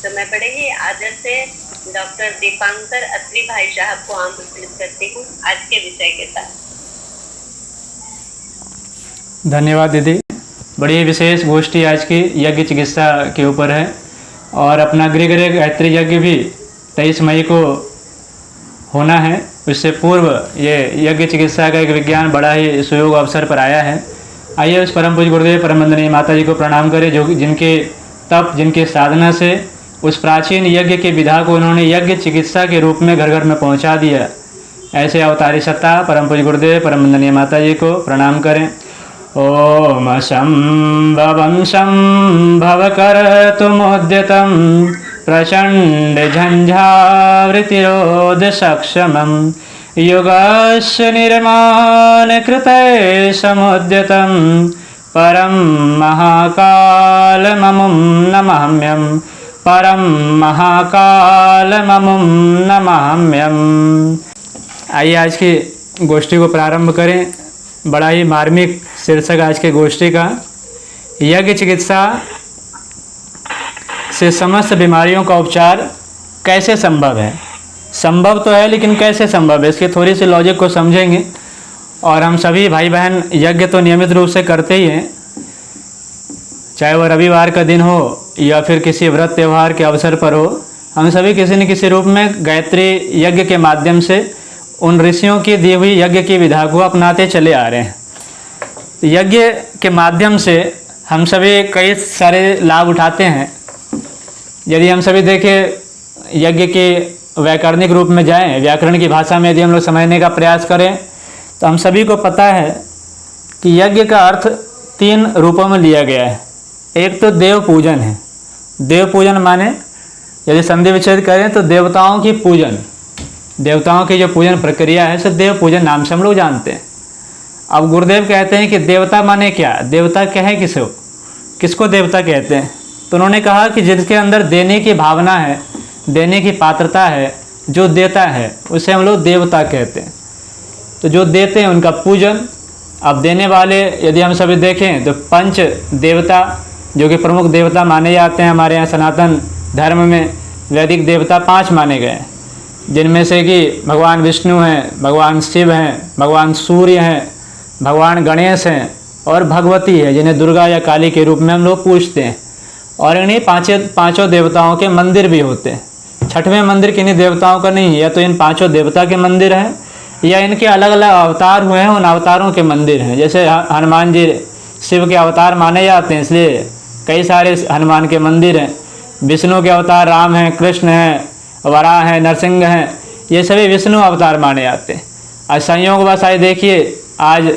समय पड़ेगी। आदर से डॉक्टर दीपांकर अत्री भाई साहब को आमंत्रित करती हूँ आज के विषय के साथ। धन्यवाद दीदी। बड़ी विशेष गोष्ठी आज की यज्ञ चिकित्सा के ऊपर है और अपना गृह गायत्री यज्ञ भी 23 मई को होना है। उससे पूर्व ये यज्ञ चिकित्सा का एक विज्ञान बड़ा ही सुयोग अवसर पर आया है। आइए उस परम पूज्य गुरुदेव परम वंदनीय माता जी को प्रणाम करें, जो जिनके तप, जिनके साधना से उस प्राचीन यज्ञ के विधा को उन्होंने यज्ञ चिकित्सा के रूप में घर घर में पहुंचा दिया। ऐसे अवतारी सत्ता परम पूज्य गुरुदेव परम वंदनीय माता जी को प्रणाम करें। ओम शंभवं शंभवकर्तुमुद्यतं प्रचंड झंझावृतिरोध सक्षमं युगस्य निर्माण कृते समुद्यतं परम महाकालममुं नमाम्यं परम महाकालममुं नमाम्यं। आइए आज की गोष्ठी को प्रारंभ करें। बड़ा ही मार्मिक शीर्षक आज के गोष्ठी का, यज्ञ चिकित्सा से समस्त बीमारियों का उपचार कैसे संभव है। संभव तो है, लेकिन कैसे संभव है, इसकी थोड़ी सी लॉजिक को समझेंगे। और हम सभी भाई बहन यज्ञ तो नियमित रूप से करते ही हैं, चाहे वह रविवार का दिन हो या फिर किसी व्रत त्यौहार के अवसर पर हो। हम सभी किसी न किसी रूप में गायत्री यज्ञ के माध्यम से उन ऋषियों की दी हुई यज्ञ की विधा को अपनाते चले आ रहे हैं। यज्ञ के माध्यम से हम सभी कई सारे लाभ उठाते हैं। यदि हम सभी देखें, यज्ञ के व्याकरणिक रूप में जाएं, व्याकरण की भाषा में यदि हम लोग समझने का प्रयास करें, तो हम सभी को पता है कि यज्ञ का अर्थ 3 रूपों में लिया गया है। एक तो देव पूजन है। देव पूजन माने यदि संधि विच्छेद करें तो देवताओं की पूजन, देवताओं की जो पूजन प्रक्रिया है, सो देव पूजन नाम से हम लोग जानते हैं। अब गुरुदेव कहते हैं कि देवता माने क्या, देवता क्या है, किसको देवता कहते हैं। तो उन्होंने कहा कि जिसके अंदर देने की भावना है, देने की पात्रता है, जो देता है, उसे हम लोग देवता कहते हैं। तो जो देते हैं उनका पूजन। अब देने वाले यदि हम सभी देखें तो पंच देवता, जो कि प्रमुख देवता माने जाते हैं हमारे यहाँ सनातन धर्म में, वैदिक देवता 5 माने गए, जिनमें से कि भगवान विष्णु हैं, भगवान शिव हैं, भगवान सूर्य हैं, भगवान गणेश हैं और भगवती है, जिन्हें दुर्गा या काली के रूप में हम लोग पूजते हैं। और इन्हीं पाँचों देवताओं के मंदिर भी होते हैं। 6वें मंदिर किन्हीं देवताओं का नहीं है, या तो इन 5 देवता के मंदिर हैं या इनके अलग अलग अवतार हुए हैं, उन अवतारों के मंदिर हैं। जैसे हनुमान जी शिव के अवतार माने जाते हैं, इसलिए कई सारे हनुमान के मंदिर हैं। विष्णु के अवतार राम हैं, कृष्ण हैं, वराह हैं, नरसिंह हैं, ये सभी विष्णु अवतार माने जाते हैं। आज संयोगवश आए देखिए, आज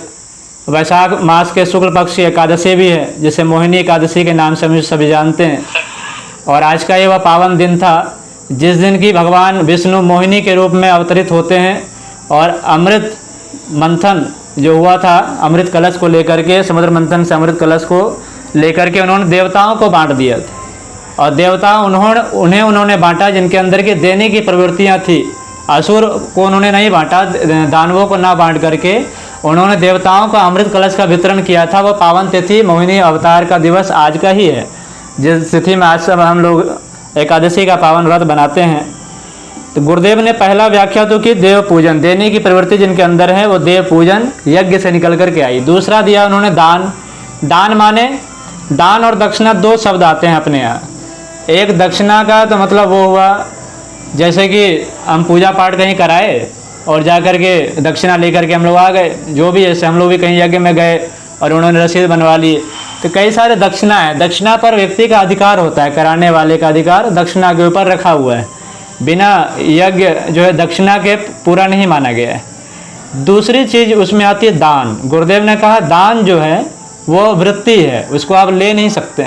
वैशाख मास के शुक्ल पक्ष की एकादशी भी है, जिसे मोहिनी एकादशी के नाम से हम सभी जानते हैं। और आज का ये वह पावन दिन था जिस दिन की भगवान विष्णु मोहिनी के रूप में अवतरित होते हैं और अमृत मंथन जो हुआ था, अमृत कलश को लेकर के, समुद्र मंथन से अमृत कलश को लेकर के उन्होंने देवताओं को बांट दिया था। और देवता उन्होंने बांटा जिनके अंदर के देने की प्रवृत्तियाँ थी। असुर को उन्होंने नहीं बांटा, दानवों को ना बांट करके उन्होंने देवताओं को अमृत कलश का वितरण किया था। वो पावन तिथि मोहिनी अवतार का दिवस आज का ही है, जिस तिथि में आज सब हम लोग एकादशी का पावन व्रत बनाते हैं। तो गुरुदेव ने पहला व्याख्या तो की देव पूजन, देने की प्रवृत्ति जिनके अंदर है वो देव पूजन यज्ञ से निकल करके आई। दूसरा दिया उन्होंने दान। दान माने, दान और दक्षिणा 2 शब्द आते हैं अपने यहाँ। एक दक्षिणा का तो मतलब वो हुआ जैसे कि हम पूजा पाठ कहीं कराए और जा कर के दक्षिणा लेकर के हम लोग आ गए, जो भी, जैसे हम लोग भी कहीं यज्ञ में गए और उन्होंने रसीद बनवा ली। तो कई सारे दक्षिणा है। दक्षिणा पर व्यक्ति का अधिकार होता है, कराने वाले का अधिकार दक्षिणा के ऊपर रखा हुआ है। बिना यज्ञ जो है दक्षिणा के पूरा नहीं माना गया है। दूसरी चीज़ उसमें आती है दान। गुरुदेव ने कहा दान जो है वो वृत्ति है, उसको आप ले नहीं सकते।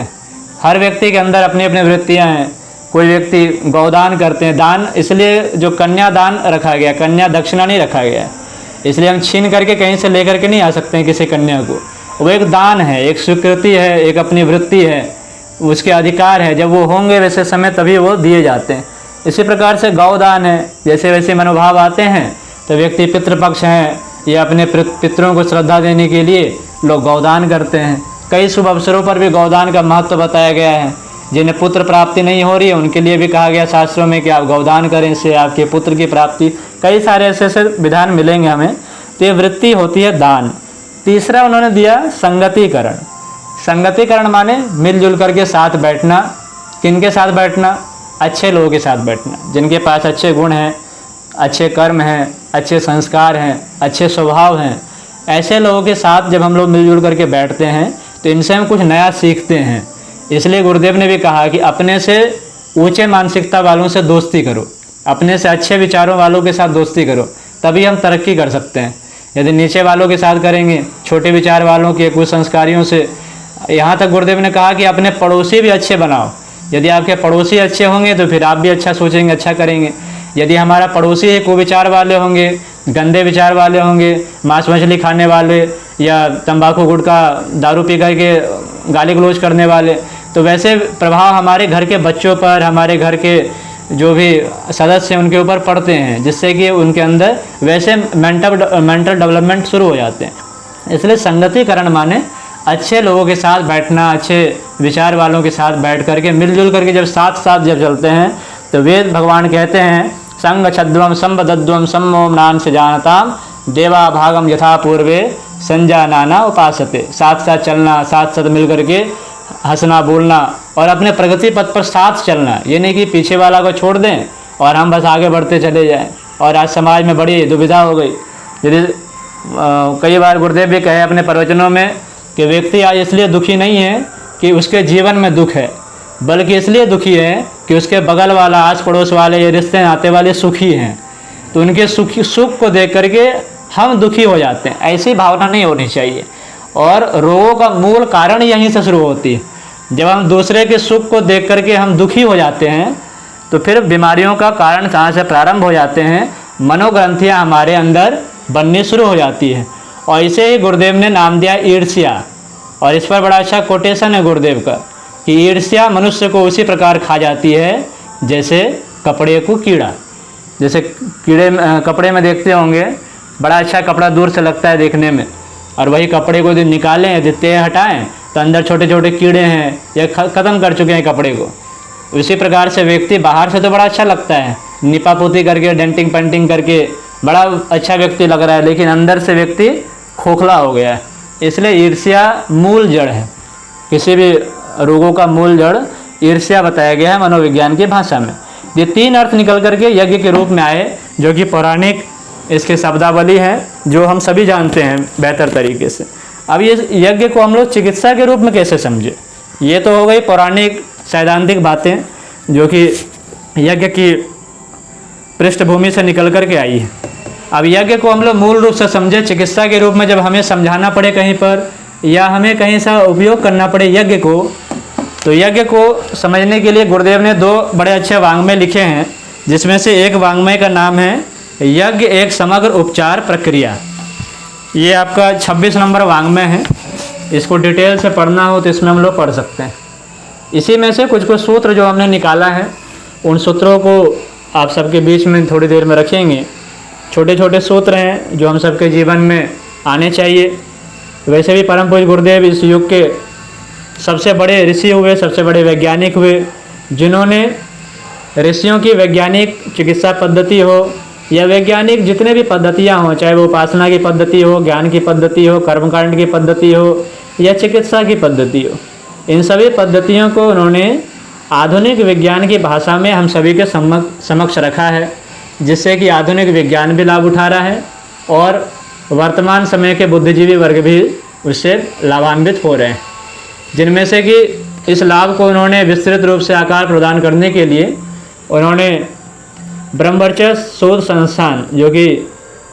हर व्यक्ति के अंदर अपनी अपनी वृत्तियाँ हैं। कोई व्यक्ति गौदान करते हैं, दान इसलिए जो कन्यादान रखा गया, कन्या दक्षिणा नहीं रखा गया, इसलिए हम छीन करके कहीं से लेकर के नहीं आ सकते हैं किसी कन्या को। वो एक दान है, एक स्वीकृति है, एक अपनी वृत्ति है, उसके अधिकार है। जब वो होंगे वैसे समय तभी वो दिए जाते हैं। इसी प्रकार से गौदान है। जैसे वैसे मनोभाव आते हैं तो व्यक्ति पितृपक्ष हैं या अपने पितरों को श्रद्धा देने के लिए लोग गौदान करते हैं। कई शुभ अवसरों पर भी गौदान का महत्व बताया गया है। जिन्हें पुत्र प्राप्ति नहीं हो रही है उनके लिए भी कहा गया शास्त्रों में कि आप गौदान करें, इससे आपके पुत्र की प्राप्ति, कई सारे ऐसे ऐसे विधान मिलेंगे हमें। तो ये वृत्ति होती है दान। तीसरा उन्होंने दिया संगतिकरण। संगतिकरण माने मिलजुल करके साथ बैठना। किनके साथ बैठना? अच्छे लोगों के साथ बैठना, जिनके पास अच्छे गुण हैं, अच्छे कर्म हैं, अच्छे संस्कार हैं, अच्छे स्वभाव हैं। ऐसे लोगों के साथ जब हम लोग मिलजुल करके बैठते हैं तो इनसे हम कुछ नया सीखते हैं। इसलिए गुरुदेव ने भी कहा कि अपने से ऊंचे मानसिकता वालों से दोस्ती करो, अपने से अच्छे विचारों वालों के साथ दोस्ती करो, तभी हम तरक्की कर सकते हैं। यदि नीचे वालों के साथ करेंगे, छोटे विचार वालों के, कुछ संस्कारियों से, यहाँ तक गुरुदेव ने कहा कि अपने पड़ोसी भी अच्छे बनाओ। यदि आपके पड़ोसी अच्छे होंगे तो फिर आप भी अच्छा सोचेंगे, अच्छा करेंगे। यदि हमारा पड़ोसी ही कुविचार वाले होंगे, गंदे विचार वाले होंगे, मांस मछली खाने वाले या तंबाकू गुटखा दारू पी करके गाली गलौज करने वाले, तो वैसे प्रभाव हमारे घर के बच्चों पर, हमारे घर के जो भी सदस्य हैं उनके ऊपर पड़ते हैं, जिससे कि उनके अंदर वैसे मेंटल डेवलपमेंट शुरू हो जाते हैं। इसलिए संगतिकरण माने अच्छे लोगों के साथ बैठना, अच्छे विचार वालों के साथ बैठ करके मिलजुल करके जब साथ साथ जब चलते हैं तो वेद भगवान कहते हैं संग छद्वम संबदद्वम सम्मोमनान से जानताम देवा भागम यथा पूर्वे संजानाना उपासते। साथ साथ चलना, साथ साथ मिल करके हंसना बोलना और अपने प्रगति पथ पर साथ चलना। ये नहीं कि पीछे वाला को छोड़ दें और हम बस आगे बढ़ते चले जाएं। और आज समाज में बड़ी दुविधा हो गई। यदि कई बार गुरुदेव भी कहे अपने प्रवचनों में कि व्यक्ति आज इसलिए दुखी नहीं है कि उसके जीवन में दुख है, बल्कि इसलिए दुखी है कि उसके बगल वाला, आस पड़ोस वाले, ये रिश्ते नाते वाले सुखी हैं। तो उनके सुख को देख करके हम दुखी हो जाते हैं। ऐसी भावना नहीं होनी चाहिए। और रोगों का मूल कारण यहीं से शुरू होती है। जब हम दूसरे के सुख को देख करके हम दुखी हो जाते हैं तो फिर बीमारियों का कारण कहाँ से प्रारंभ हो जाते हैं? मनोग्रंथियाँ हमारे अंदर बननी शुरू हो जाती है। और इसे ही गुरुदेव ने नाम दिया ईर्ष्या। और इस पर बड़ा अच्छा कोटेशन है गुरुदेव का कि ईर्ष्या मनुष्य को उसी प्रकार खा जाती है जैसे कपड़े को कीड़ा। जैसे कपड़े में देखते होंगे, बड़ा अच्छा कपड़ा दूर से लगता है देखने में, और वही कपड़े को यदि निकालें, यदि तह हटाएं तो अंदर छोटे छोटे कीड़े हैं या ख़त्म कर चुके हैं कपड़े को। उसी प्रकार से व्यक्ति बाहर से तो बड़ा अच्छा लगता है, निपा पोती करके, डेंटिंग पेंटिंग करके बड़ा अच्छा व्यक्ति लग रहा है, लेकिन अंदर से व्यक्ति खोखला हो गया है। इसलिए ईर्ष्या मूल जड़ है। किसी भी रोगों का मूल जड़ ईर्ष्या बताया गया है मनोविज्ञान की भाषा में। ये तीन अर्थ निकल करके यज्ञ के रूप में आए, जो कि पौराणिक इसके शब्दावली है, जो हम सभी जानते हैं बेहतर तरीके से। अब ये यज्ञ को हम लोग चिकित्सा के रूप में कैसे समझे? ये तो हो गई पौराणिक सैद्धांतिक बातें जो कि यज्ञ की पृष्ठभूमि से निकल करके आई है। अब यज्ञ को हम लोग मूल रूप से समझे चिकित्सा के रूप में। जब हमें समझाना पड़े कहीं पर या हमें कहीं सा उपयोग करना पड़े यज्ञ को, तो यज्ञ को समझने के लिए गुरुदेव ने दो बड़े अच्छे वाङ्मय लिखे हैं, जिसमें से एक वाङ्मय का नाम है यज्ञ एक समग्र उपचार प्रक्रिया। ये आपका 26 नंबर वाङ्मय है। इसको डिटेल से पढ़ना हो तो इसमें हम लोग पढ़ सकते हैं। इसी में से कुछ कुछ सूत्र जो हमने निकाला है, उन सूत्रों को आप सबके बीच में थोड़ी देर में रखेंगे। छोटे छोटे सूत्र हैं जो हम सबके जीवन में आने चाहिए। वैसे भी परम पूज्य गुरुदेव इस युग के सबसे बड़े ऋषि हुए, सबसे बड़े वैज्ञानिक हुए, जिन्होंने ऋषियों की वैज्ञानिक चिकित्सा पद्धति हो या वैज्ञानिक जितने भी पद्धतियाँ हों, चाहे वो उपासना की पद्धति हो, ज्ञान की पद्धति हो, कर्मकांड की पद्धति हो या चिकित्सा की पद्धति हो, इन सभी पद्धतियों को उन्होंने आधुनिक विज्ञान की भाषा में हम सभी के समक्ष रखा है, जिससे कि आधुनिक विज्ञान भी लाभ उठा रहा है और वर्तमान समय के बुद्धिजीवी वर्ग भी उससे लाभान्वित हो रहे हैं। जिनमें से कि इस लाभ को उन्होंने विस्तृत रूप से आकार प्रदान करने के लिए उन्होंने ब्रह्मवर्चस्व शोध संस्थान, जो कि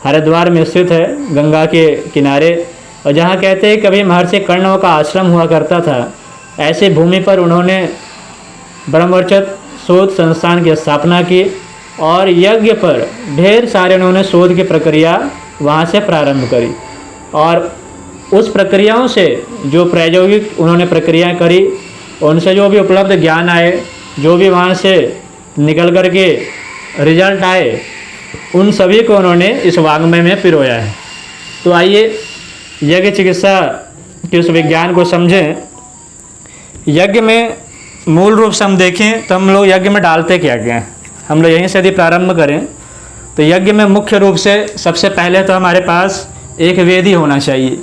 हरिद्वार में स्थित है गंगा के किनारे, और जहाँ कहते हैं कभी महर्षि कर्ण का आश्रम हुआ करता था, ऐसी भूमि पर उन्होंने ब्रह्मवर्चस्व शोध संस्थान की स्थापना की और यज्ञ पर ढेर सारे उन्होंने शोध की प्रक्रिया वहाँ से प्रारंभ करी। और उस प्रक्रियाओं से जो प्रायोगिक उन्होंने प्रक्रिया करी, उनसे जो भी उपलब्ध ज्ञान आए, जो भी वहाँ से निकल कर के रिजल्ट आए, उन सभी को उन्होंने इस वाङ्मय में पिरोया है। तो आइए यज्ञ चिकित्सा के उस विज्ञान को समझें। यज्ञ में मूल रूप से हम देखें तो हम लोग यज्ञ में डालते क्या क्या हैं। हम लोग यहीं से यदि प्रारंभ करें तो यज्ञ में मुख्य रूप से सबसे पहले तो हमारे पास एक वेदी होना चाहिए।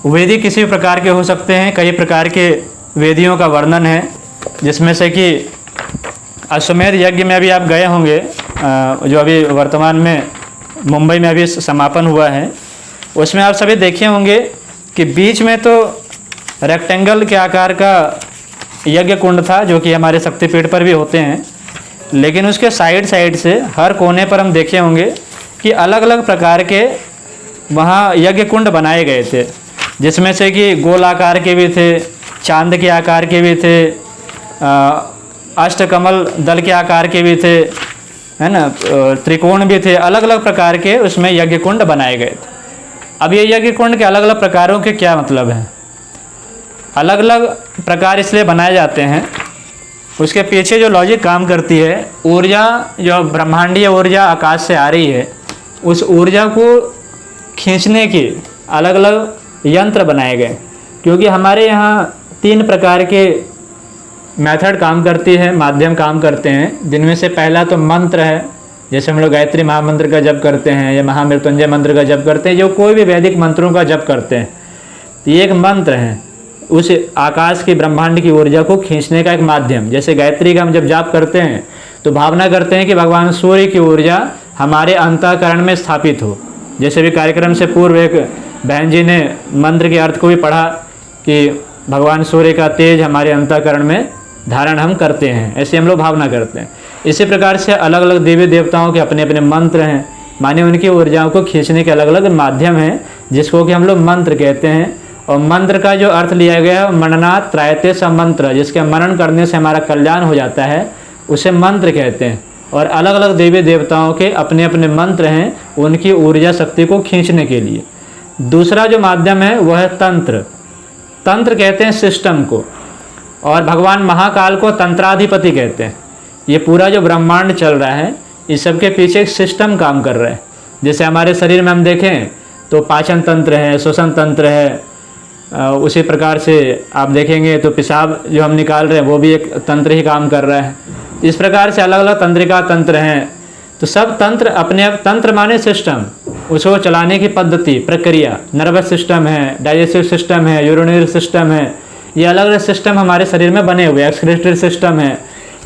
वेदी किसी भी प्रकार के हो सकते हैं, कई प्रकार के वेदियों का वर्णन है, जिसमें से कि अश्वमेध यज्ञ में अभी आप गए होंगे, जो अभी वर्तमान में मुंबई में अभी समापन हुआ है, उसमें आप सभी देखे होंगे कि बीच में तो रेक्टेंगल के आकार का यज्ञ कुंड था, जो कि हमारे शक्तिपीठ पर भी होते हैं, लेकिन उसके साइड साइड से हर कोने पर हम देखे होंगे कि अलग अलग प्रकार के वहाँ यज्ञ कुंड बनाए गए थे, जिसमें से कि गोल आकार के भी थे, चांद के आकार के भी थे, अष्टकमल दल के आकार के भी थे, है ना, त्रिकोण भी थे, अलग अलग प्रकार के उसमें यज्ञ कुंड बनाए गए थे। अब ये यज्ञ कुंड के अलग अलग प्रकारों के क्या मतलब हैं? अलग अलग प्रकार इसलिए बनाए जाते हैं, उसके पीछे जो लॉजिक काम करती है, ऊर्जा जो ब्रह्मांडीय ऊर्जा आकाश से आ रही है, उस ऊर्जा को खींचने के अलग अलग यंत्र बनाए गए। क्योंकि हमारे यहाँ 3 प्रकार के मेथड काम करती है, माध्यम काम करते हैं, जिनमें से पहला तो मंत्र है, जैसे हम लोग गायत्री महामंत्र का जप करते हैं या महामृत्युंजय मंत्र का जप करते हैं, जो कोई भी वैदिक मंत्रों का जप करते हैं, तो ये एक मंत्र है, उस आकाश की ब्रह्मांड की ऊर्जा को खींचने का एक माध्यम। जैसे गायत्री का हम जब जाप करते हैं तो भावना करते हैं कि भगवान सूर्य की ऊर्जा हमारे अंतःकरण में स्थापित हो। जैसे भी कार्यक्रम से पूर्व एक बहन जी ने मंत्र के अर्थ को भी पढ़ा कि भगवान सूर्य का तेज हमारे अंतःकरण में धारण हम करते हैं, ऐसे हम लोग भावना करते हैं। इसी प्रकार से अलग अलग देवी देवताओं के अपने अपने मंत्र हैं, माने उनकी ऊर्जाओं को खींचने के अलग अलग माध्यम हैं, जिसको कि हम लोग मंत्र कहते हैं। और मंत्र का जो अर्थ लिया गया है, मननात् त्रायते समंत्र, जिसके मनन करने से हमारा कल्याण हो जाता है, उसे मंत्र कहते हैं। और अलग अलग देवी देवताओं के अपने अपने मंत्र हैं, उनकी ऊर्जा शक्ति को खींचने के लिए। दूसरा जो माध्यम है वह है तंत्र। तंत्र कहते हैं सिस्टम को, और भगवान महाकाल को तंत्राधिपति कहते हैं। ये पूरा जो ब्रह्मांड चल रहा है, इस सब के पीछे एक सिस्टम काम कर रहा है। जैसे हमारे शरीर में हम देखें तो पाचन तंत्र है, श्वसन तंत्र है, उसी प्रकार से आप देखेंगे तो पेशाब जो हम निकाल रहे हैं वो भी एक तंत्र ही काम कर रहा है। इस प्रकार से अलग अलग तंत्रिका तंत्र हैं। तो सब तंत्र अपने तंत्र माने सिस्टम, उसको चलाने की पद्धति प्रक्रिया। नर्वस सिस्टम है, डाइजेस्टिव सिस्टम है, यूरिनरी सिस्टम है, ये अलग अलग सिस्टम हमारे शरीर में बने हुए हैं। एक्सक्रीटरी सिस्टम है,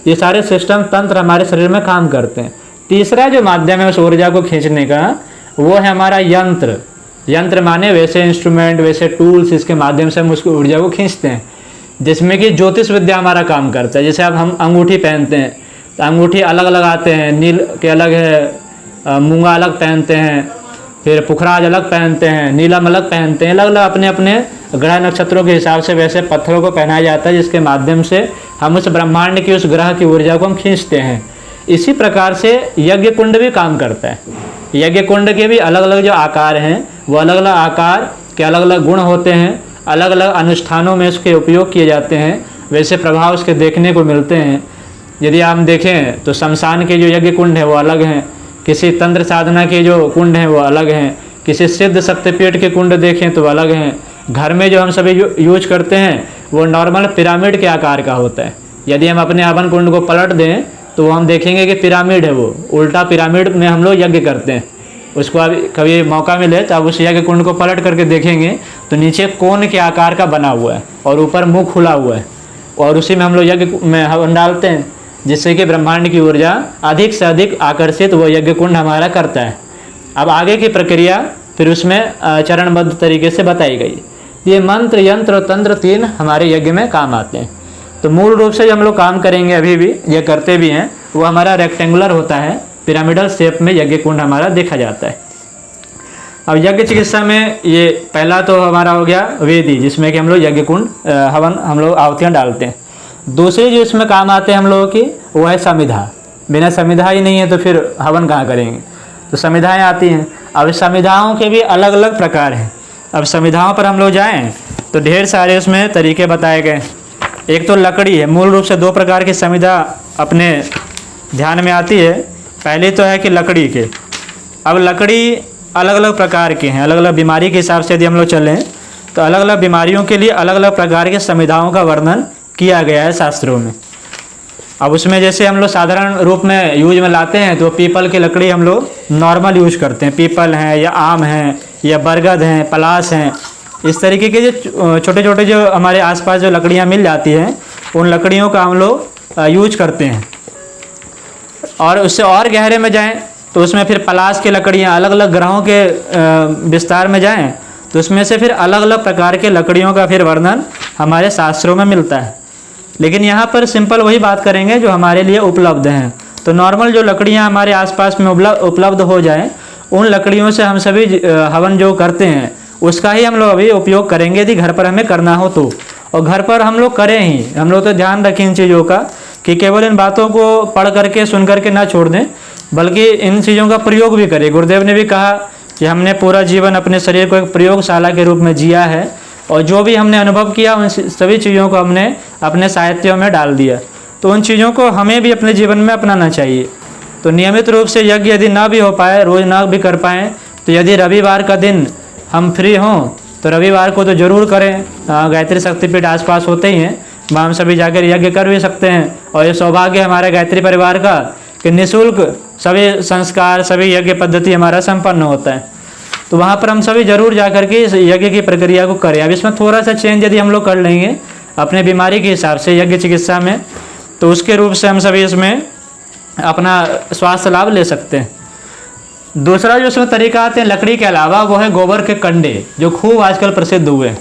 ये सारे सिस्टम तंत्र हमारे शरीर में काम करते हैं। तीसरा जो माध्यम है उस ऊर्जा को खींचने का, वो है हमारा यंत्र। यंत्र माने वैसे इंस्ट्रूमेंट, वैसे टूल्स, इसके माध्यम से हम उसकी ऊर्जा को खींचते हैं, जिसमें कि ज्योतिष विद्या हमारा काम करता है। जैसे अब हम अंगूठी पहनते हैं तो अंगूठी अलग अलग आते हैं, नील के अलग है, मूंगा अलग पहनते हैं, फिर पुखराज अलग पहनते हैं, नीलम अलग पहनते हैं, अलग अलग अपने अपने ग्रह नक्षत्रों के हिसाब से वैसे पत्थरों को पहनाया जाता है, जिसके माध्यम से हम उस ब्रह्मांड की, उस ग्रह की ऊर्जा को हम खींचते हैं। इसी प्रकार से यज्ञ कुंड भी काम करता है। यज्ञ कुंड के भी अलग अलग जो आकार हैं, वो अलग अलग आकार के अलग अलग गुण होते हैं, अलग अलग अनुष्ठानों में उसके उपयोग किए जाते हैं, वैसे प्रभाव उसके देखने को मिलते हैं। यदि हम देखें तो शमशान के जो यज्ञ कुंड हैं वो अलग हैं, किसी तंत्र साधना के जो कुंड हैं वो अलग हैं, किसी सिद्ध शक्तिपीठ के कुंड देखें तो अलग हैं। घर में जो हम सभी यूज करते हैं वो नॉर्मल पिरामिड के आकार का होता है। यदि हम अपने हवन कुंड को पलट दें तो वो हम देखेंगे कि पिरामिड है, वो उल्टा पिरामिड में हम लोग यज्ञ करते हैं। उसको अब कभी मौका मिले तो आप उस यज्ञ कुंड को पलट करके देखेंगे तो नीचे कोन के आकार का बना हुआ है और ऊपर मुंह खुला हुआ है, और उसी में हम लोग यज्ञ में हवन डालते हैं, जिससे कि ब्रह्मांड की ऊर्जा अधिक से अधिक आकर्षित वो यज्ञ कुंड हमारा करता है। अब आगे की प्रक्रिया फिर उसमें चरणबद्ध तरीके से बताई गई। ये मंत्र, यंत्र और तंत्र 3 हमारे यज्ञ में काम आते हैं। तो मूल रूप से जो हम लोग काम करेंगे, अभी भी ये करते भी हैं, वो हमारा रेक्टेंगुलर होता है, पिरामिडल शेप में यज्ञ कुंड हमारा देखा जाता है। अब यज्ञ चिकित्सा में ये पहला तो हमारा हो गया वेदी, जिसमें कि हम लोग यज्ञ कुंड हवन हम लोग आहुतियाँ डालते हैं। दूसरे जो इसमें काम आते हैं हम लोगों की, वो है समिधा। बिना समिधा ही नहीं है तो फिर हवन कहाँ करेंगे, तो समिधाएँ आती हैं। अब समिधाओं के भी अलग अलग प्रकार हैं। अब समिधाओं पर हम लोग जाएँ तो ढेर सारे उसमें तरीके बताए गए। एक तो लकड़ी है, मूल रूप से 2 प्रकार की समिधा अपने ध्यान में आती है। पहले तो है कि लकड़ी के, अब लकड़ी अलग अलग प्रकार के हैं, अलग अलग बीमारी के हिसाब से यदि हम लोग चलें तो अलग अलग बीमारियों के लिए अलग अलग प्रकार के समिधाओं का वर्णन किया गया है शास्त्रों में। अब उसमें जैसे हम लोग साधारण रूप में यूज में लाते हैं तो पीपल की लकड़ी हम लोग नॉर्मल यूज करते हैं, पीपल हैं या आम हैं या बरगद हैं, पलास हैं, इस तरीके के जो छोटे छोटे जो हमारे आसपास जो लकड़ियाँ मिल जाती हैं उन लकड़ियों का हम लोग यूज करते हैं। और उससे और गहरे में जाएं तो उसमें फिर पलास की लकड़ियाँ, अलग अलग ग्रहों के विस्तार में जाएं तो उसमें से फिर अलग अलग प्रकार के लकड़ियों का फिर वर्णन हमारे शास्त्रों में मिलता है। लेकिन यहाँ पर सिंपल वही बात करेंगे जो हमारे लिए उपलब्ध हैं। तो नॉर्मल जो लकड़ियाँ हमारे आसपास में उपलब्ध हो जाएं उन लकड़ियों से हम सभी हवन जो करते हैं उसका ही हम लोग अभी उपयोग करेंगे यदि घर पर हमें करना हो तो। और घर पर हम लोग करें ही, हम लोग तो ध्यान रखें इन चीज़ों का कि केवल इन बातों को पढ़ करके सुन करके ना छोड़ दें, बल्कि इन चीज़ों का प्रयोग भी करें। गुरुदेव ने भी कहा कि हमने पूरा जीवन अपने शरीर को एक प्रयोगशाला के रूप में जिया है और जो भी हमने अनुभव किया उन सभी चीज़ों को हमने अपने साहित्यों में डाल दिया। तो उन चीज़ों को हमें भी अपने जीवन में अपनाना चाहिए। तो नियमित रूप से यज्ञ यदि ना भी हो पाए, रोज़ ना भी कर पाएँ, तो यदि रविवार का दिन हम फ्री हों तो रविवार को तो ज़रूर करें। गायत्री शक्तिपीठ आसपास होते ही हैं, वहाँ हम सभी जाकर यज्ञ कर भी सकते हैं। और ये सौभाग्य हमारे गायत्री परिवार का कि निःशुल्क सभी संस्कार, सभी यज्ञ पद्धति हमारा संपन्न होता है। तो वहाँ पर हम सभी जरूर जाकर के इस यज्ञ की प्रक्रिया को करें। अब इसमें थोड़ा सा चेंज यदि हम लोग कर लेंगे अपने बीमारी के हिसाब से यज्ञ चिकित्सा में, तो उसके रूप से हम सभी इसमें अपना स्वास्थ्य लाभ ले सकते हैं। दूसरा जो इसमें तरीका आते हैं लकड़ी के अलावा वो है गोबर के कंडे, जो खूब आजकल प्रसिद्ध हुए।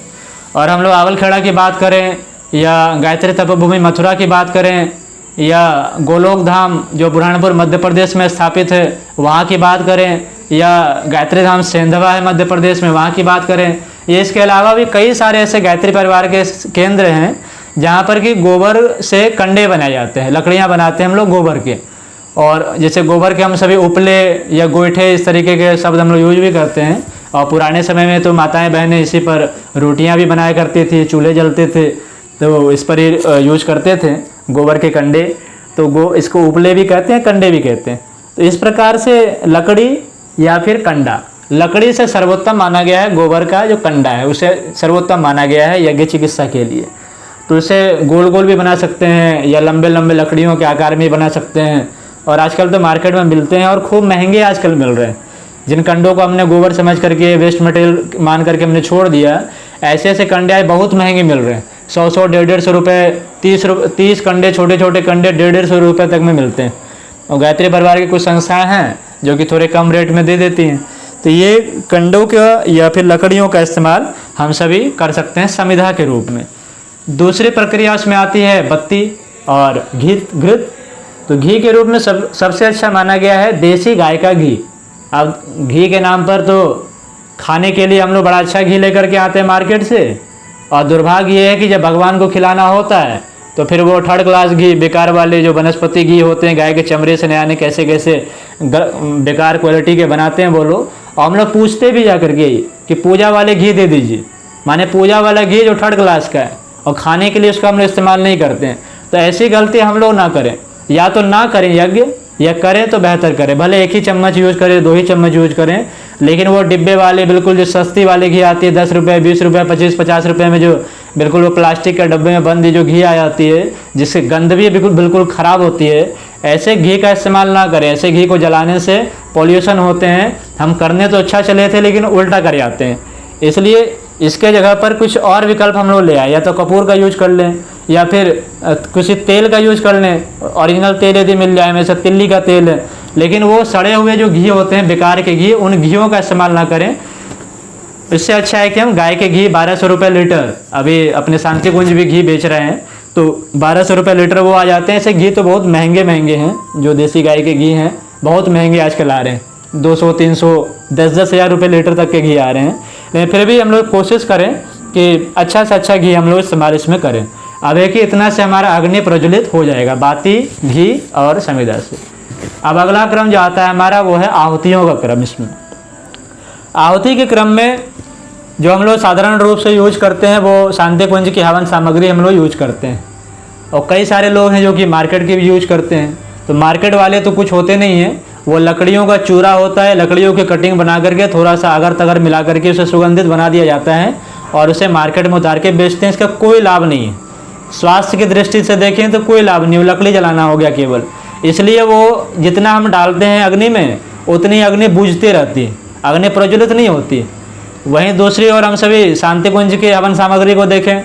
और हम लोग आवलखेड़ा की बात करें या गायत्री तपोभूमि मथुरा की बात करें या गोलोक धाम जो बुरहानपुर मध्य प्रदेश में स्थापित है वहाँ की बात करें या गायत्री धाम सेंधवा है मध्य प्रदेश में, वहाँ की बात करें, ये इसके अलावा भी कई सारे ऐसे गायत्री परिवार के केंद्र हैं जहाँ पर कि गोबर से कंडे बनाए जाते हैं, लकड़ियाँ बनाते हैं हम लोग गोबर के। और जैसे गोबर के हम सभी उपले या गोईठे इस तरीके के शब्द हम लोग यूज भी करते हैं। और पुराने समय में तो माताएं बहनें इसी पर रोटियां भी बनाया करती थी, चूल्हे जलते थे, तो इस पर ही यूज करते थे गोबर के कंडे। तो इसको उपले भी कहते हैं, कंडे भी कहते हैं। तो इस प्रकार से लकड़ी या फिर कंडा, लकड़ी से सर्वोत्तम माना गया है गोबर का जो कंडा है, उसे सर्वोत्तम माना गया है यज्ञ चिकित्सा के लिए। तो इसे गोल गोल भी बना सकते हैं या लंबे लंबे लकड़ियों के आकार में बना सकते हैं। और आजकल तो मार्केट में मिलते हैं और खूब महंगे आजकल मिल रहे हैं। जिन कंडों को हमने गोबर समझ करके वेस्ट मटेरियल मान करके हमने छोड़ दिया, ऐसे ऐसे कंडे आज बहुत महंगे मिल रहे हैं। 100 150 रुपये, 30 कंडे, छोटे छोटे कंडे 150 रुपये तक में मिलते हैं। और गायत्री परिवार की कुछ संस्थाएं हैं जो कि थोड़े कम रेट में दे देती हैं। तो ये कंडों का या फिर लकड़ियों का इस्तेमाल हम सभी कर सकते हैं समिधा के रूप में। दूसरी प्रक्रिया उसमें आती है बत्ती और घृत। तो घी के रूप में सबसे अच्छा माना गया है देसी गाय का घी। अब घी के नाम पर तो खाने के लिए हम लोग बड़ा अच्छा घी लेकर के आते हैं मार्केट से, और दुर्भाग्य ये है कि जब भगवान को खिलाना होता है तो फिर वो थर्ड क्लास घी, बेकार वाले जो वनस्पति घी होते हैं, गाय के चमड़े से नया कैसे कैसे बेकार क्वालिटी के बनाते हैं वो लोग। और हम लोग पूछते भी जा करके कि पूजा वाले घी दे दीजिए, माने पूजा वाला घी जो थर्ड क्लास का है, और खाने के लिए उसका हम लोग इस्तेमाल नहीं करते हैं। तो ऐसी गलती हम लोग ना करें, या तो ना करें यज्ञ, या करें तो बेहतर करें। भले एक ही चम्मच यूज करें, 2 ही चम्मच यूज करें, लेकिन वो डिब्बे वाले बिल्कुल जो सस्ती वाली घी आती है 10 रुपये, 20 रुपये, 25-50 रुपये में, जो बिल्कुल वो प्लास्टिक के डब्बे में बंद जो घी आ जाती है, जिससे गंध भी बिल्कुल ख़राब होती है, ऐसे घी का इस्तेमाल ना करें। ऐसे घी को जलाने से पॉल्यूशन होते हैं। हम करने तो अच्छा चले थे लेकिन उल्टा कर जाते हैं। इसलिए इसके जगह पर कुछ और विकल्प हम लोग ले आए, या तो कपूर का यूज कर लें या फिर किसी तेल का यूज कर लें। ओरिजिनल तेल यदि मिल जाए, वैसे तिल्ली का तेल है, लेकिन वो सड़े हुए जो घी होते हैं बेकार के घी, उन घीयों का इस्तेमाल ना करें। इससे अच्छा है कि हम गाय के घी 1200 रुपये लीटर, अभी अपने शांति कुंज भी घी बेच रहे हैं, तो 1200 रुपये लीटर वो आ जाते हैं। ऐसे घी तो बहुत महंगे हैं, जो देसी गाय के घी हैं बहुत महंगे आजकल आ रहे हैं, 200, 300, 10-10 हज़ार रुपये लीटर तक के घी आ रहे हैं। लेकिन फिर भी हम लोग कोशिश करें कि अच्छा से अच्छा घी हम लोग इस्तेमाल इसमें करें। अब है कि इतना से हमारा अग्नि प्रज्वलित हो जाएगा बाती, घी और समिधा से। अब अगला क्रम जो आता है हमारा वो है आहुतियों का क्रम। इसमें आहुति के क्रम में जो हम लोग साधारण रूप से यूज करते हैं वो शांति कुंज की हवन सामग्री हम लोग यूज करते हैं। और कई सारे लोग हैं जो कि मार्केट की भी यूज करते हैं। तो मार्केट वाले तो कुछ होते नहीं हैं, वो लकड़ियों का चूरा होता है, लकड़ियों की कटिंग बना करके थोड़ा सा अगर तगर मिला करके उसे सुगंधित बना दिया जाता है और उसे मार्केट में उतार के बेचते हैं। इसका कोई लाभ नहीं है। स्वास्थ्य की दृष्टि से देखें तो कोई लाभ नहीं, लकड़ी जलाना हो गया केवल। इसलिए वो जितना हम डालते हैं अग्नि में उतनी अग्नि बुझती रहती है, अग्नि प्रज्वलित नहीं होती। वहीं दूसरी ओर हम सभी शांति कुंज की हवन सामग्री को देखें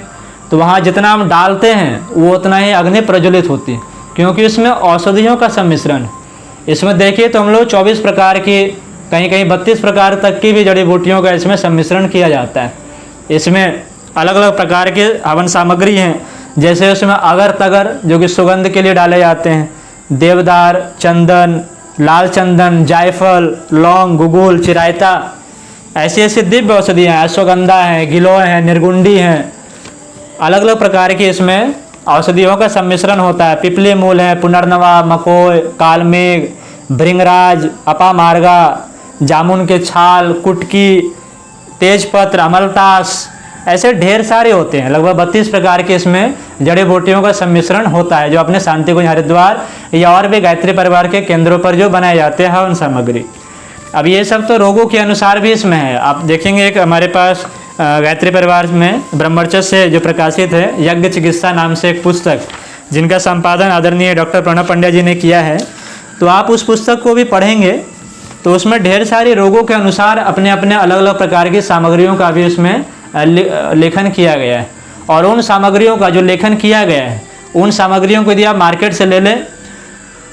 तो वहाँ जितना हम डालते हैं वो उतना ही अग्नि प्रज्वलित होती है, क्योंकि इसमें औषधियों का सम्मिश्रण। इसमें देखिए तो हम लोग 24 प्रकार की, कहीं कहीं 32 प्रकार तक की भी जड़ी बूटियों का इसमें सम्मिश्रण किया जाता है। इसमें अलग अलग प्रकार के हवन सामग्री हैं, जैसे उसमें अगर तगर जो कि सुगंध के लिए डाले जाते हैं, देवदार, चंदन, लाल चंदन, जायफल, लौंग, गुगुल, चिरायता, ऐसी ऐसी दिव्य औषधियाँ हैं, अश्वगंधा हैं, गिलोय हैं, निर्गुंडी हैं, अलग अलग प्रकार की इसमें औषधियों का सम्मिश्रण होता है। पिपली मूल है, पुनर्नवा, मकोय, कालमेघ, भृंगराज, अपामार्गा, जामुन के छाल, कुटकी, तेजपत्र, अमलतास, ऐसे ढेर सारे होते हैं। लगभग 32 प्रकार के इसमें जड़ी बूटियों का सम्मिश्रण होता है, जो अपने शांति कुंज हरिद्वार या और भी गायत्री परिवार के केंद्रों पर जो बनाए जाते हैं हवन सामग्री। अब ये सब तो रोगों के अनुसार भी इसमें है। आप देखेंगे एक हमारे पास गायत्री परिवार में ब्रह्मचर्य से जो प्रकाशित है यज्ञ चिकित्सा नाम से एक पुस्तक, जिनका संपादन आदरणीय डॉक्टर प्रणव पंड्या जी ने किया है। तो आप उस पुस्तक को भी पढ़ेंगे तो उसमें ढेर सारे रोगों के अनुसार अपने अपने अलग अलग प्रकार की सामग्रियों का भी उसमें लेखन किया गया है। और उन सामग्रियों का जो लेखन किया गया है, उन सामग्रियों को यदि आप मार्केट से ले लें,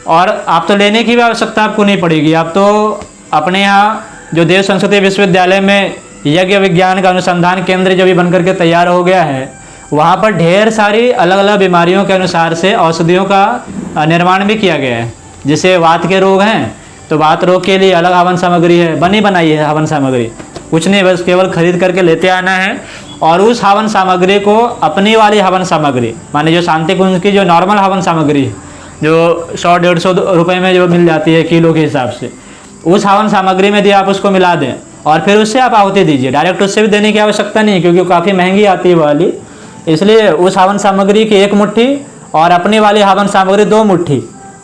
और आप तो लेने की भी आवश्यकता आपको नहीं पड़ेगी, आप तो अपने यहाँ जो देव संस्कृति विश्वविद्यालय में यज्ञ विज्ञान का अनुसंधान केंद्र जो भी बनकर के तैयार हो गया है, वहाँ पर ढेर सारी अलग अलग बीमारियों के अनुसार से औषधियों का निर्माण भी किया गया है। जैसे वात के रोग हैं तो वात रोग के लिए अलग हवन सामग्री है, बनी बनाई है हवन सामग्री, कुछ नहीं, बस केवल खरीद करके लेते आना है। और उस हवन सामग्री को अपनी वाली हवन सामग्री, माने जो शांति कुंज की जो नॉर्मल हवन सामग्री है, जो 100-150 रुपये में जो मिल जाती है किलो के हिसाब से, उस हवन सामग्री में यदि आप उसको मिला दें और फिर उससे आप आहुति दीजिए। डायरेक्ट उससे भी देने की आवश्यकता नहीं है, क्योंकि काफ़ी महंगी आती है वाली। इसलिए उस हवन सामग्री की 1 मुट्ठी और अपनी वाली हवन सामग्री 2 मुट्ठी,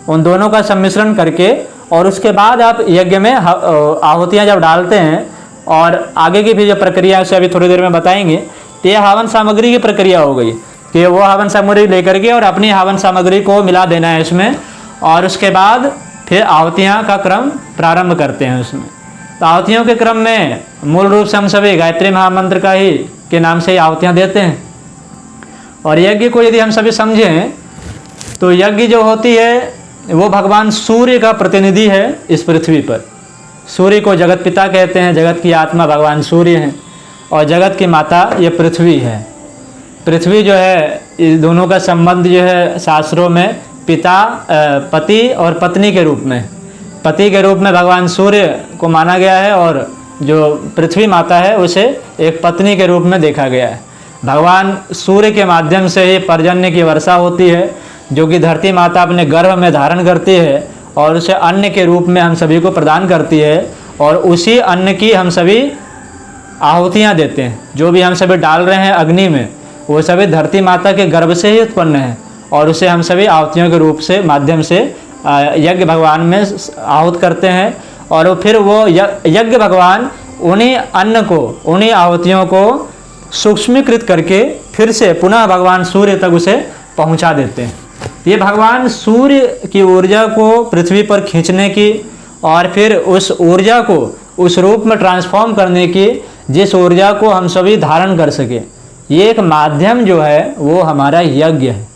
उन दोनों का सम्मिश्रण करके, और उसके बाद आप यज्ञ में आहुतियाँ जब डालते हैं, और आगे की भी जो प्रक्रिया है उसे अभी थोड़ी देर में बताएंगे। तो यह हवन सामग्री की प्रक्रिया हो गई कि वो हवन सामग्री लेकर के और अपनी हवन सामग्री को मिला देना है इसमें, और उसके बाद फिर आहुतियाँ का क्रम प्रारंभ करते हैं उसमें। तो आहुतियों के क्रम में मूल रूप से हम सभी गायत्री महामंत्र का ही के नाम से ही आहुतियाँ देते हैं। और यज्ञ को यदि हम सभी समझें तो यज्ञ जो होती है वो भगवान सूर्य का प्रतिनिधि है इस पृथ्वी पर। सूर्य को जगत पिता कहते हैं, जगत की आत्मा भगवान सूर्य हैं, और जगत की माता ये पृथ्वी है। पृथ्वी जो है, इस दोनों का संबंध जो है शास्त्रों में पिता, पति और पत्नी के रूप में, पति के रूप में भगवान सूर्य को माना गया है, और जो पृथ्वी माता है उसे एक पत्नी के रूप में देखा गया है। भगवान सूर्य के माध्यम से ही पर्जन्य की वर्षा होती है, जो कि धरती माता अपने गर्भ में धारण करती है और उसे अन्न के रूप में हम सभी को प्रदान करती है, और उसी अन्न की हम सभी आहुतियाँ देते हैं। जो भी हम सभी डाल रहे हैं अग्नि में, वो सभी धरती माता के गर्भ से ही उत्पन्न है, और उसे हम सभी आहुतियों के रूप से माध्यम से यज्ञ भगवान में आहुत करते हैं। और फिर वो यज्ञ भगवान उन्हीं अन्न को, उन्हीं आहुतियों को सूक्ष्मीकृत करके फिर से पुनः भगवान सूर्य तक उसे पहुंचा देते हैं। ये भगवान सूर्य की ऊर्जा को पृथ्वी पर खींचने की, और फिर उस ऊर्जा को उस रूप में ट्रांसफॉर्म करने की, जिस ऊर्जा को हम सभी धारण कर सके, ये एक माध्यम जो है वो हमारा यज्ञ है।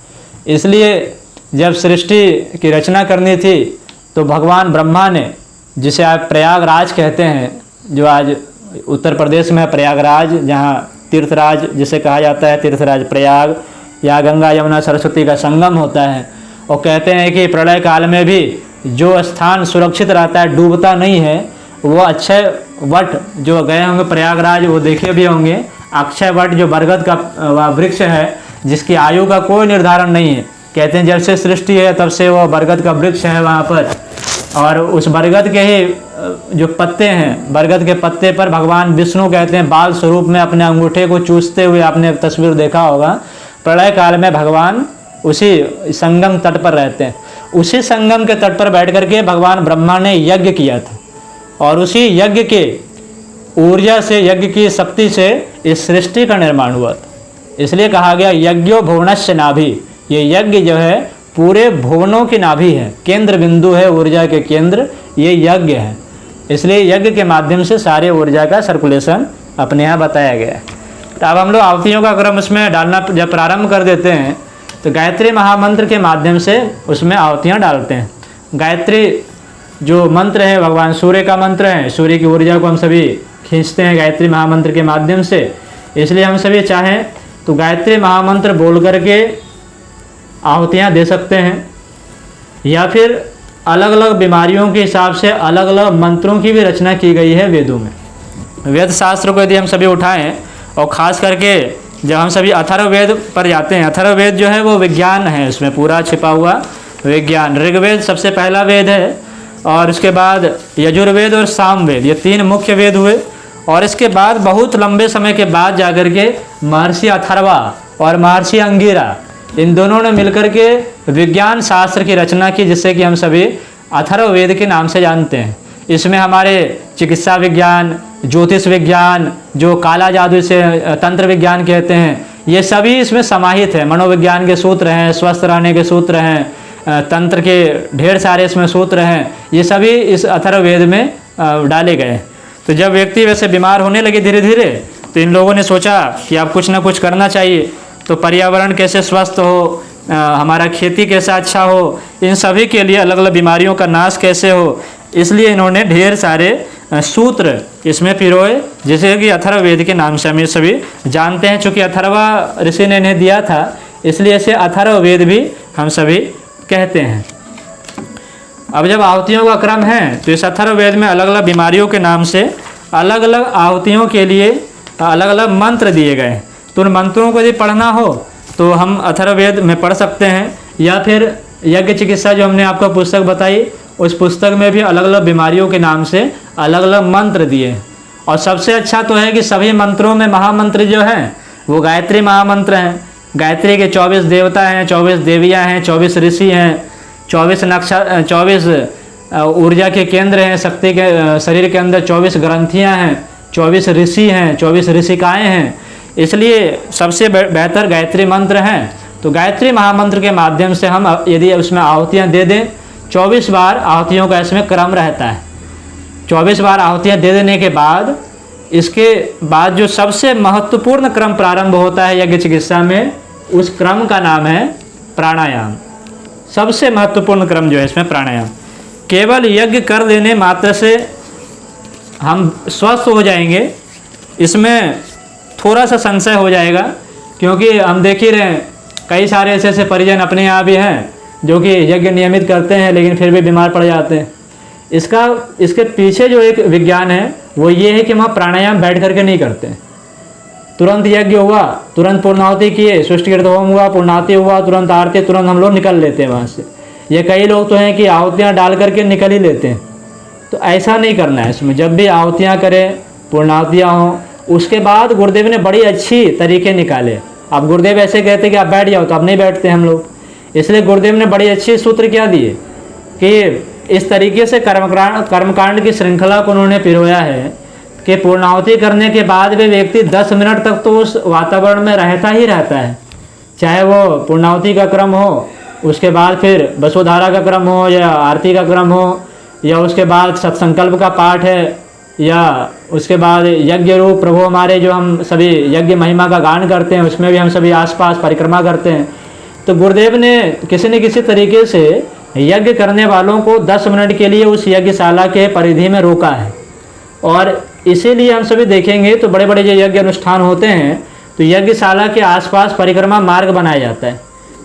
इसलिए जब सृष्टि की रचना करनी थी तो भगवान ब्रह्मा ने, जिसे आप प्रयागराज कहते हैं, जो आज उत्तर प्रदेश में है प्रयागराज, जहाँ तीर्थराज जिसे कहा जाता है, तीर्थराज प्रयाग, या गंगा यमुना सरस्वती का संगम होता है। और कहते हैं कि प्रलय काल में भी जो स्थान सुरक्षित रहता है, डूबता नहीं है, वो अक्षय वट, जो गए होंगे प्रयागराज वो देखे भी होंगे, अक्षय वट जो बरगद का वृक्ष है, जिसकी आयु का कोई निर्धारण नहीं है। कहते हैं जब से सृष्टि है तब से वो बरगद का वृक्ष है वहाँ पर, और उस बरगद के ही जो पत्ते हैं, बरगद के पत्ते पर भगवान विष्णु कहते हैं बाल स्वरूप में अपने अंगूठे को चूसते हुए, आपने तस्वीर देखा होगा। प्रलय काल में भगवान उसी संगम तट पर रहते हैं। उसी संगम के तट पर बैठ करके भगवान ब्रह्मा ने यज्ञ किया था, और उसी यज्ञ के ऊर्जा से, यज्ञ की शक्ति से इस सृष्टि का निर्माण हुआ था। इसलिए कहा गया यज्ञो भुवनस्य नाभि। ये यज्ञ जो है पूरे भुवनों की नाभि है, केंद्र बिंदु है, ऊर्जा के केंद्र ये यज्ञ है। इसलिए यज्ञ के माध्यम से सारे ऊर्जा का सर्कुलेशन अपने यहाँ बताया गया है। तो अब हम लोग आहुतियों का क्रम उसमें डालना जब प्रारंभ कर देते हैं तो गायत्री महामंत्र के माध्यम से उसमें आहुतियाँ डालते हैं। गायत्री जो मंत्र है भगवान सूर्य का मंत्र है, सूर्य की ऊर्जा को हम सभी खींचते हैं गायत्री महामंत्र के माध्यम से। इसलिए हम सभी चाहें तो गायत्री महामंत्र बोल करके आहुतियाँ दे सकते हैं, या फिर अलग अलग बीमारियों के हिसाब से अलग अलग मंत्रों की भी रचना की गई है वेदों में। वेद शास्त्र को यदि हम सभी उठाएं और ख़ास करके जब हम सभी अथर्ववेद पर जाते हैं, अथर्ववेद जो है वो विज्ञान है, उसमें पूरा छिपा हुआ विज्ञान। ऋग्वेद सबसे पहला वेद है और उसके बाद यजुर्वेद और सामवेद, ये 3 मुख्य वेद हुए। और इसके बाद बहुत लंबे समय के बाद जाकर के महर्षि अथर्वा और महर्षि अंगिरा, इन दोनों ने मिलकर के विज्ञान शास्त्र की रचना की, जिससे कि हम सभी अथर्ववेद के नाम से जानते हैं। इसमें हमारे चिकित्सा विज्ञान, ज्योतिष विज्ञान, जो काला जादू से तंत्र विज्ञान कहते हैं, ये सभी इसमें समाहित है। मनोविज्ञान के सूत्र हैं, स्वस्थ रहने के सूत्र हैं, तंत्र के ढेर सारे इसमें सूत्र हैं, ये सभी इस अथर्ववेद में डाले गए। तो जब व्यक्ति वैसे बीमार होने लगे धीरे धीरे, तो इन लोगों ने सोचा कि अब कुछ ना कुछ करना चाहिए। तो पर्यावरण कैसे स्वस्थ हो, हमारा खेती कैसा अच्छा हो, इन सभी के लिए अलग अलग बीमारियों का नाश कैसे हो, इसलिए इन्होंने ढेर सारे सूत्र इसमें पिरोए, जैसे कि अथर्ववेद के नाम से हम ये सभी जानते हैं। चूँकि अथर्वा ऋषि ने इन्हें दिया था, इसलिए इसे अथर्ववेद भी हम सभी कहते हैं। अब जब आहुतियों का क्रम है तो इस अथर्ववेद में अलग अलग बीमारियों के नाम से अलग अलग आहुतियों के लिए अलग अलग मंत्र दिए गए। तो उन मंत्रों को यदि पढ़ना हो तो हम अथर्ववेद में पढ़ सकते हैं, या फिर यज्ञ चिकित्सा जो हमने आपको पुस्तक बताई, उस पुस्तक में भी अलग अलग बीमारियों के नाम से अलग अलग मंत्र दिए। और सबसे अच्छा तो है कि सभी मंत्रों में महामंत्र जो हैं वो गायत्री महामंत्र हैं। गायत्री के 24 देवता हैं, 24 देवियाँ हैं, 24 ऋषि हैं, 24 ऊर्जा के केंद्र हैं, शक्ति के शरीर के अंदर 24 ग्रंथियाँ हैं, 24 ऋषि हैं, 24 ऋषिकाएँ हैं। इसलिए सबसे बेहतर गायत्री मंत्र हैं। तो गायत्री महामंत्र के माध्यम से हम यदि उसमें आहुतियाँ दे दें, 24 बार आहुतियों का इसमें क्रम रहता है। 24 बार आहुतियाँ दे देने के बाद इसके बाद जो सबसे महत्वपूर्ण क्रम प्रारंभ होता है यज्ञ चिकित्सा में, उस क्रम का नाम है प्राणायाम। सबसे महत्वपूर्ण क्रम जो है इसमें प्राणायाम। केवल यज्ञ कर लेने मात्र से हम स्वस्थ हो जाएंगे, इसमें थोड़ा सा संशय हो जाएगा, क्योंकि हम देख ही रहे हैं कई सारे ऐसे परिजन अपने यहाँ भी हैं जो कि यज्ञ नियमित करते हैं लेकिन फिर भी बीमार पड़ जाते हैं। इसके पीछे जो एक विज्ञान है वो ये है कि वहाँ प्राणायाम बैठ करके नहीं करते हैं। तुरंत यज्ञ हुआ, तुरंत पूर्णाहुति किए, सृष्टिकृत होम हुआ, पूर्णाहुति हुआ, तुरंत आरती, तुरंत हम लोग निकल लेते हैं वहाँ से। ये कई लोग तो हैं कि आहुतियाँ डाल करके निकल ही लेते हैं। तो ऐसा नहीं करना है। इसमें जब भी आहुतियाँ करें, पूर्णाहुतियाँ हों, उसके बाद गुरुदेव ने बड़ी अच्छी तरीके निकाले। अब गुरुदेव ऐसे कहते कि आप बैठ जाओ, तो अब नहीं बैठते हम लोग। इसलिए गुरुदेव ने बड़ी अच्छी सूत्र क्या दिए कि इस तरीके से कर्मकांड की श्रृंखला को उन्होंने पिरोया है कि पूर्णाहुति करने के बाद भी व्यक्ति 10 मिनट तक तो उस वातावरण में रहता ही रहता है। चाहे वो पूर्णाहुति का क्रम हो, उसके बाद फिर वसुधारा का क्रम हो, या आरती का क्रम हो, या उसके बाद सत्संकल्प का पाठ है, या उसके बाद यज्ञ रूप प्रभु हमारे जो हम सभी यज्ञ महिमा का गान करते हैं, उसमें भी हम सभी आसपास परिक्रमा करते हैं। तो गुरुदेव ने किसी न किसी तरीके से यज्ञ करने वालों को 10 मिनट के लिए उस यज्ञशाला के परिधि में रोका है। और इसीलिए हम सभी देखेंगे तो बड़े बड़े जो यज्ञ अनुष्ठान होते हैं तो यज्ञशाला के आसपास परिक्रमा मार्ग बनाया जाता है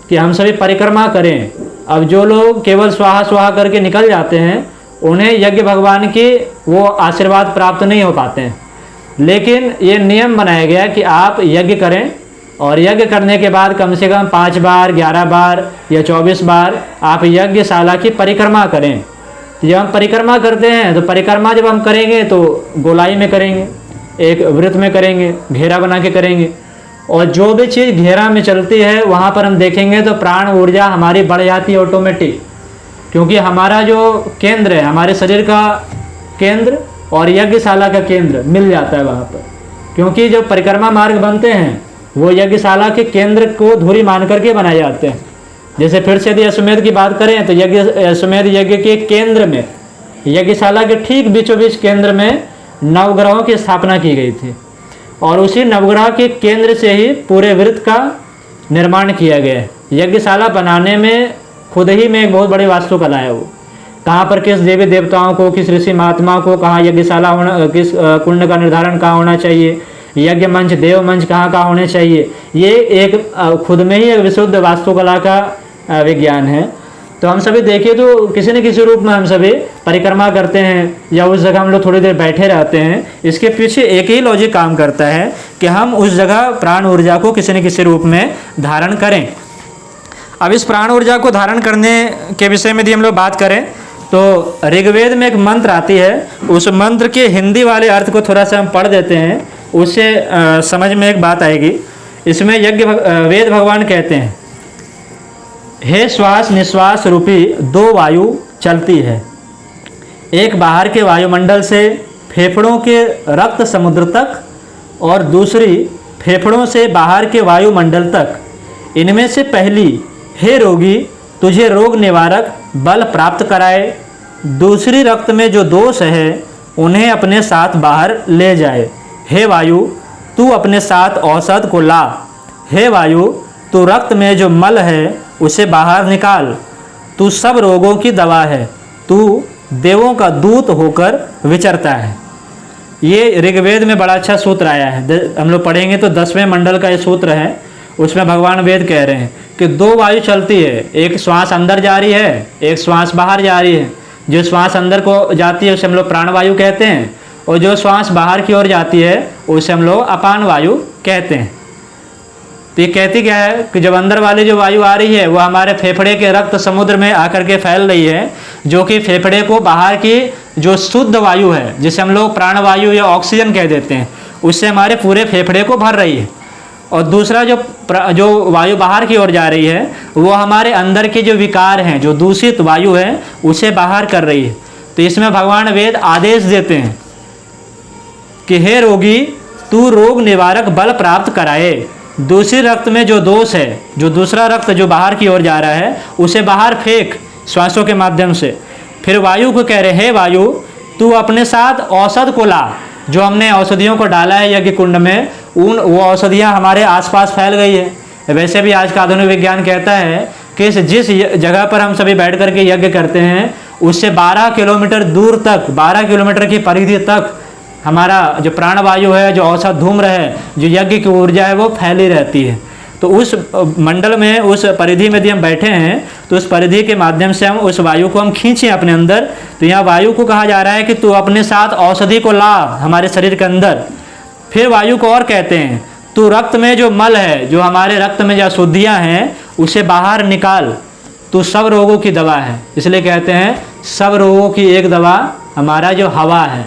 कि हम सभी परिक्रमा करें। अब जो लोग केवल स्वाहा स्वाहा करके निकल जाते हैं, उन्हें यज्ञ भगवान की वो आशीर्वाद प्राप्त नहीं हो पाते हैं। लेकिन ये नियम बनाया गया कि आप यज्ञ करें, और यज्ञ करने के बाद कम से कम 5 बार, 11 बार या 24 बार आप यज्ञशाला की परिक्रमा करें। तो जब हम परिक्रमा करते हैं तो परिक्रमा जब हम करेंगे तो गोलाई में करेंगे, एक वृत्त में करेंगे, घेरा बना के करेंगे। और जो भी चीज़ घेरा में चलती है वहाँ पर हम देखेंगे तो प्राण ऊर्जा हमारी बढ़ जाती है ऑटोमेटिक, क्योंकि हमारा जो केंद्र है, हमारे शरीर का केंद्र और यज्ञशाला का केंद्र मिल जाता है वहाँ पर। क्योंकि जो परिक्रमा मार्ग बनते हैं वो यज्ञशाला के केंद्र को धुरी मान करके बनाए जाते हैं। जैसे फिर से यदि अश्वमेध की बात करें तो अश्वमेध यज्ञ के केंद्र में, यज्ञशाला के ठीक बीचों बीच केंद्र में नवग्रहों की स्थापना की गई थी, और उसी नवग्रह के केंद्र से ही पूरे वृत्त का निर्माण किया गया है। यज्ञशाला बनाने में खुद ही में एक बहुत बड़ी वास्तुकला है। वो कहाँ पर किस देवी देवताओं को, किस ऋषि महात्मा को कहाँ यज्ञशाला होना, किस कुंड का निर्धारण कहाँ होना चाहिए, यज्ञ मंच, देव मंच कहाँ होने चाहिए, ये एक खुद में ही एक विशुद्ध वास्तुकला का विज्ञान है। तो हम सभी देखिए तो किसी न किसी रूप में हम सभी परिक्रमा करते हैं या उस जगह हम लोग थोड़ी देर बैठे रहते हैं। इसके पीछे एक ही लॉजिक काम करता है कि हम उस जगह प्राण ऊर्जा को किसी न किसी रूप में धारण करें। अब इस प्राण ऊर्जा को धारण करने के विषय में यदि हम लोग बात करें तो ऋग्वेद में एक मंत्र आती है, उस मंत्र के हिंदी वाले अर्थ को थोड़ा सा हम पढ़ देते हैं, उससे समझ में एक बात आएगी। इसमें वेद भगवान कहते हैं, हे श्वास निश्वास रूपी दो वायु चलती है, एक बाहर के वायुमंडल से फेफड़ों के रक्त समुद्र तक और दूसरी फेफड़ों से बाहर के वायुमंडल तक। इनमें से पहली, हे रोगी तुझे रोग निवारक बल प्राप्त कराए, दूसरी रक्त में जो दोष है उन्हें अपने साथ बाहर ले जाए। हे वायु तू अपने साथ औषध को ला, हे वायु तू रक्त में जो मल है उसे बाहर निकाल, तू सब रोगों की दवा है, तू देवों का दूत होकर विचरता है। ये ऋग्वेद में बड़ा अच्छा सूत्र आया है, हम लोग पढ़ेंगे तो 10वें मंडल का ये सूत्र है। उसमें भगवान वेद कह रहे हैं कि दो वायु चलती है, एक श्वास अंदर जा रही है, एक श्वास बाहर जा रही है। जो श्वास अंदर को जाती है उसे हम लोग प्राण वायु कहते हैं, और जो श्वास बाहर की ओर जाती है उसे हम लोग अपान वायु कहते हैं। तो ये कहती क्या है कि जब अंदर वाली जो वायु आ रही है वो हमारे फेफड़े के रक्त समुद्र में आकर के फैल रही है, जो कि फेफड़े को बाहर की जो शुद्ध वायु है, जिसे हम लोग प्राण वायु या ऑक्सीजन कह देते हैं, उससे हमारे पूरे फेफड़े को भर रही है। और दूसरा जो वायु बाहर की ओर जा रही है वो हमारे अंदर के जो विकार हैं, जो दूषित वायु है, उसे बाहर कर रही है। तो इसमें भगवान वेद आदेश देते हैं कि हे रोगी तू रोग निवारक बल प्राप्त कराए, दूसरी रक्त में जो दोष है, जो दूसरा रक्त जो बाहर की ओर जा रहा है उसे बाहर फेंक श्वासों के माध्यम से। फिर वायु को कह रहे, हे वायु तू अपने साथ औषध को ला, जो हमने औषधियों को डाला है यज्ञ कुंड में, वो औषधियाँ हमारे आसपास फैल गई है। वैसे भी आज का आधुनिक विज्ञान कहता है कि जिस जगह पर हम सभी बैठ करके यज्ञ करते हैं उससे 12 किलोमीटर दूर तक, 12 किलोमीटर की परिधि तक हमारा जो प्राणवायु है, जो औषध धूम्र है, जो यज्ञ की ऊर्जा है वो फैली रहती है। तो उस मंडल में, उस परिधि में यदि हम बैठे हैं तो उस परिधि के माध्यम से हम उस वायु को हम खींचें अपने अंदर। तो यहाँ वायु को कहा जा रहा है कि तू अपने साथ औषधि को ला हमारे शरीर के अंदर। फिर वायु को और कहते हैं, तू रक्त में जो मल है, जो हमारे रक्त में जो अशुद्धियाँ हैं उसे बाहर निकाल, तू सब रोगों की दवा है। इसलिए कहते हैं सब रोगों की एक दवा हमारा जो हवा है,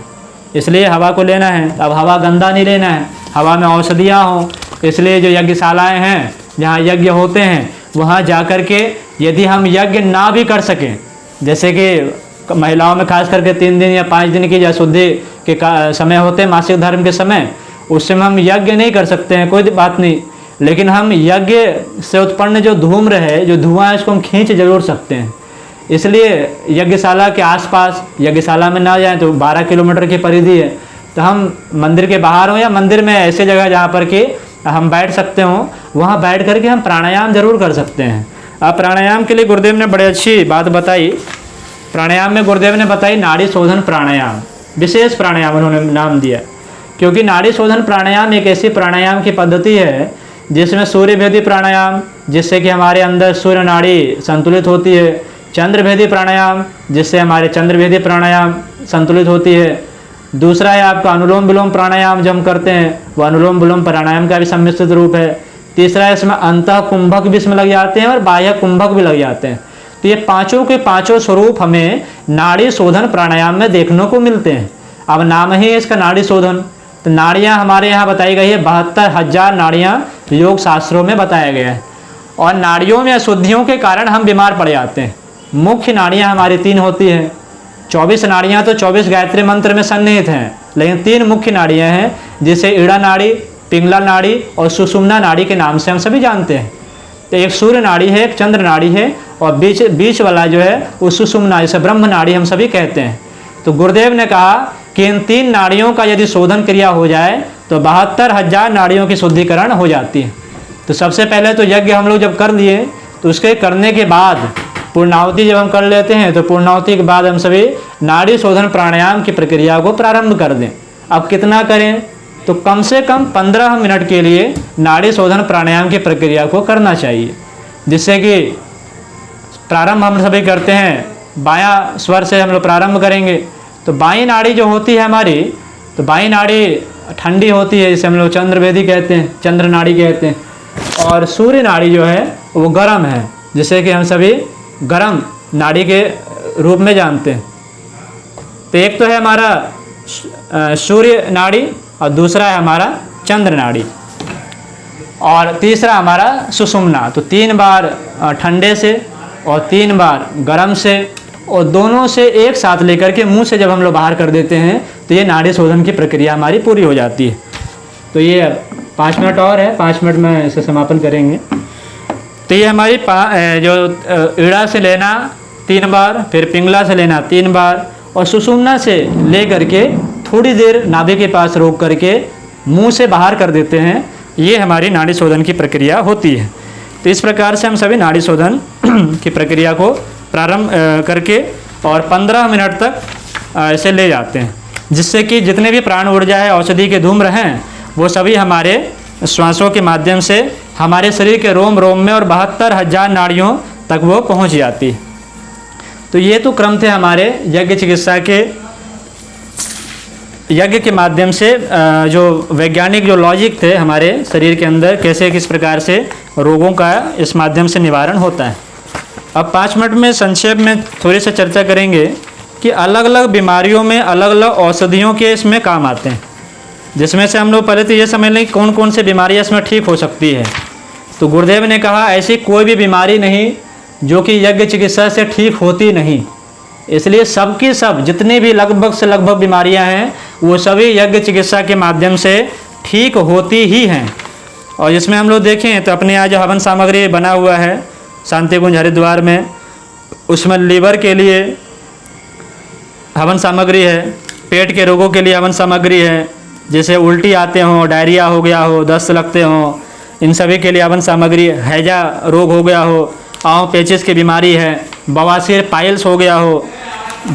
इसलिए हवा को लेना है। अब हवा गंदा नहीं लेना है, हवा में औषधियाँ हों। इसलिए जो यज्ञशालाएँ हैं जहाँ यज्ञ होते हैं वहाँ जा कर के यदि हम यज्ञ ना भी कर सकें, जैसे कि महिलाओं में खास करके 3 दिन या 5 दिन की जो अशुद्धि के समय होते हैं मासिक धर्म के समय, उस समय हम यज्ञ नहीं कर सकते हैं, कोई बात नहीं, लेकिन हम यज्ञ से उत्पन्न जो धूम्र है, जो धुआं है, उसको हम खींच जरूर सकते हैं। इसलिए यज्ञशाला के आसपास, यज्ञशाला में ना जाएं तो 12 किलोमीटर की परिधि है, तो हम मंदिर के बाहर हो या मंदिर में ऐसे जगह जहाँ पर कि हम बैठ सकते हों, वहाँ बैठ करके हम प्राणायाम जरूर कर सकते हैं। अब प्राणायाम के लिए गुरुदेव ने बड़ी अच्छी बात बताई। प्राणायाम में गुरुदेव ने बताई नाड़ी शोधन प्राणायाम, विशेष प्राणायाम उन्होंने नाम दिया, क्योंकि नाड़ी शोधन प्राणायाम एक ऐसी प्राणायाम की पद्धति है जिसमें सूर्यभेदी प्राणायाम, जिससे कि हमारे अंदर सूर्य नाड़ी संतुलित होती है, चंद्रभेदी प्राणायाम, जिससे हमारे चंद्रभेदी प्राणायाम संतुलित होती है। दूसरा है आपका अनुलोम विलोम प्राणायाम जो हम करते हैं, वो अनुलोम विलोम प्राणायाम का भी सम्मिश्रित रूप है। तीसरा है इसमें अंतः कुंभक भी इसमें लग जाते हैं और बाह्य कुंभक भी लग जाते हैं। तो ये पांचों के पांचों स्वरूप हमें नाड़ी शोधन प्राणायाम में देखने को मिलते हैं। अब नाम ही है इसका नाड़ी शोधन। तो नाड़ियाँ हमारे यहाँ बताई गई है, 72,000 नाड़ियाँ योग शास्त्रों में बताया गया है। और नाड़ियों में अशुद्धियों के कारण हम बीमार पड़ जाते हैं। मुख्य नाड़ियाँ हमारी 3 होती हैं। 24 नाड़ियाँ तो 24 गायत्री मंत्र में सन्निहित हैं, लेकिन 3 मुख्य नाड़ियाँ हैं, जिसे ईड़ा नाड़ी, पिंगला नाड़ी और सुषुम्ना नाड़ी के नाम से हम सभी जानते हैं। तो एक सूर्य नाड़ी है, एक चंद्र नाड़ी है, और बीच वाला जो है वो सुषुम्ना, जिसे ब्रह्म नाड़ी हम सभी कहते हैं। तो गुरुदेव ने कहा कि इन 3 नाड़ियों का यदि शोधन क्रिया हो जाए तो 72,000 नाड़ियों की शुद्धिकरण हो जाती है। तो सबसे पहले तो यज्ञ हम लोग जब कर लिए तो उसके करने के बाद पूर्णाहुति जब हम कर लेते हैं तो पूर्णाहुति के बाद हम सभी नाड़ी शोधन प्राणायाम की प्रक्रिया को प्रारंभ कर दें। अब कितना करें? तो कम से कम 15 मिनट के लिए नाड़ी शोधन प्राणायाम की प्रक्रिया को करना चाहिए, जिससे कि प्रारंभ हम सभी करते हैं बायां स्वर से हम लोग प्रारंभ करेंगे। तो बाईं नाड़ी जो होती है हमारी, तो बाईं नाड़ी ठंडी होती है, जिसे हम लोग चंद्रवेदी कहते हैं, चंद्र नाड़ी कहते हैं, और सूर्य नाड़ी जो है वो गर्म है, जिसे कि हम सभी गर्म नाड़ी के रूप में जानते हैं। तो एक तो है हमारा सूर्य नाड़ी और दूसरा है हमारा चंद्र नाड़ी और तीसरा हमारा सुषुम्ना। तो 3 बार ठंडे से और 3 बार गर्म से, और दोनों से एक साथ लेकर के मुंह से जब हम लोग बाहर कर देते हैं तो ये नाड़ी शोधन की प्रक्रिया हमारी पूरी हो जाती है। तो ये 5 मिनट और है, 5 मिनट में इसे समापन करेंगे। तो ये हमारी जो ईड़ा से लेना 3 बार, फिर पिंगला से लेना 3 बार, और सुषुम्ना से ले करके थोड़ी देर नाभि के पास रोक करके मुंह से बाहर कर देते हैं। ये हमारी नाड़ी शोधन की प्रक्रिया होती है। तो इस प्रकार से हम सभी नाड़ी शोधन की प्रक्रिया को प्रारंभ करके और 15 मिनट तक ऐसे ले जाते हैं, जिससे कि जितने भी प्राण ऊर्जा है, औषधि के धूम्र हैं, वो सभी हमारे श्वासों के माध्यम से हमारे शरीर के रोम रोम में और 72,000 नाड़ियों तक वो पहुंच जाती है। तो ये तो क्रम थे हमारे यज्ञ चिकित्सा के, यज्ञ के माध्यम से जो वैज्ञानिक जो लॉजिक थे हमारे शरीर के अंदर, कैसे किस प्रकार से रोगों का इस माध्यम से निवारण होता है। अब 5 मिनट में संक्षेप में थोड़ी सी चर्चा करेंगे कि अलग अलग बीमारियों में अलग अलग औषधियों के इसमें काम आते हैं, जिसमें से हम लोग पहले तो ये समझ लें कौन कौन सी बीमारियाँ इसमें ठीक हो सकती है। तो गुरुदेव ने कहा ऐसी कोई भी बीमारी नहीं जो कि यज्ञ चिकित्सा से ठीक होती नहीं, इसलिए सबकी सब जितनी भी लगभग से लगभग बीमारियां हैं वो सभी यज्ञ चिकित्सा के माध्यम से ठीक होती ही हैं। और इसमें हम लोग देखें तो अपने यहाँ जो हवन सामग्री बना हुआ है शांति कुंज हरिद्वार में, उसमें लीवर के लिए हवन सामग्री है, पेट के रोगों के लिए हवन सामग्री है, जैसे उल्टी आते हों, डायरिया हो गया हो, दस्त लगते हों, इन सभी के लिए हवन सामग्री, हैजा रोग हो गया हो, आँव पेचिस की बीमारी है, बवासीर पाइल्स हो गया हो,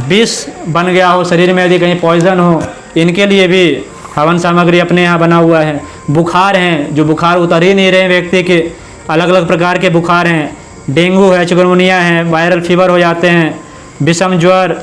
विष बन गया हो शरीर में, यदि कहीं पॉइजन हो, इनके लिए भी हवन सामग्री अपने यहाँ बना हुआ है। बुखार हैं, जो बुखार उतर ही नहीं रहे व्यक्ति के, अलग अलग प्रकार के बुखार हैं, डेंगू है, चिकनगुनिया है, वायरल फीवर हो जाते हैं, विषम ज्वर,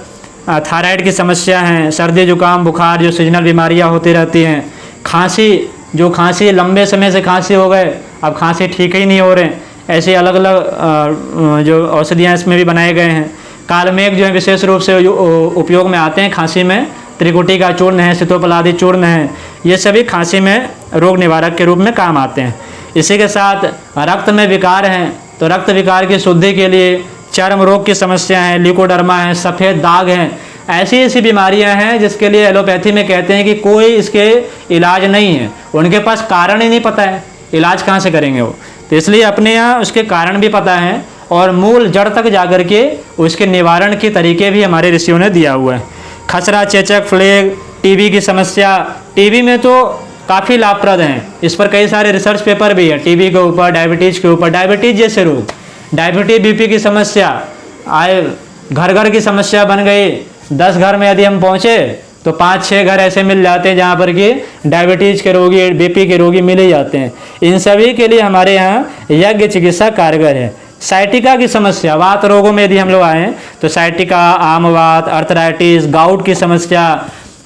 थायराइड की समस्या है, सर्दी जुकाम बुखार जो सीजनल बीमारियाँ होती रहती हैं, खांसी, जो खांसी लंबे समय से खांसी हो गए, अब खांसी ठीक ही नहीं हो रहे, ऐसे अलग अलग जो औषधियाँ इसमें भी बनाए गए हैं। कालमेघ जो है विशेष रूप से उपयोग में आते हैं खांसी में, त्रिकुटी का चूर्ण है, सीतोपलादि चूर्ण है, ये सभी खांसी में रोग निवारक के रूप में काम आते हैं। इसी के साथ रक्त में विकार हैं, तो रक्त विकार की शुद्धि के लिए, चर्म रोग की समस्या है, ल्यूकोडर्मा है, सफ़ेद दाग हैं, ऐसी ऐसी बीमारियां हैं जिसके लिए एलोपैथी में कहते हैं कि कोई इसके इलाज नहीं है, उनके पास कारण ही नहीं पता है, इलाज कहाँ से करेंगे वो। तो इसलिए अपने यहाँ उसके कारण भी पता है और मूल जड़ तक जाकर के उसके निवारण के तरीके भी हमारे ऋषियों ने दिया हुआ है। खसरा, चेचक, फ्लेग, टीबी की समस्या, टीबी में तो काफ़ी लाभप्रद हैं, इस पर कई सारे रिसर्च पेपर भी है, टीबी के ऊपर, डायबिटीज़ के ऊपर, डायबिटीज़ जैसे रोग, डायबिटीज बीपी की समस्या आए, घर घर की समस्या बन गई, 10 घर में यदि हम पहुँचे तो 5-6 घर ऐसे मिल जाते हैं जहाँ पर कि डायबिटीज़ के रोगी, बीपी के रोगी मिल ही जाते हैं। इन सभी के लिए हमारे यहाँ यज्ञ चिकित्सा कारगर है। साइटिका की समस्या, वात रोगों में यदि हम लोग आएँ तो साइटिका, आमवात, अर्थराइटिस, गाउट की समस्या,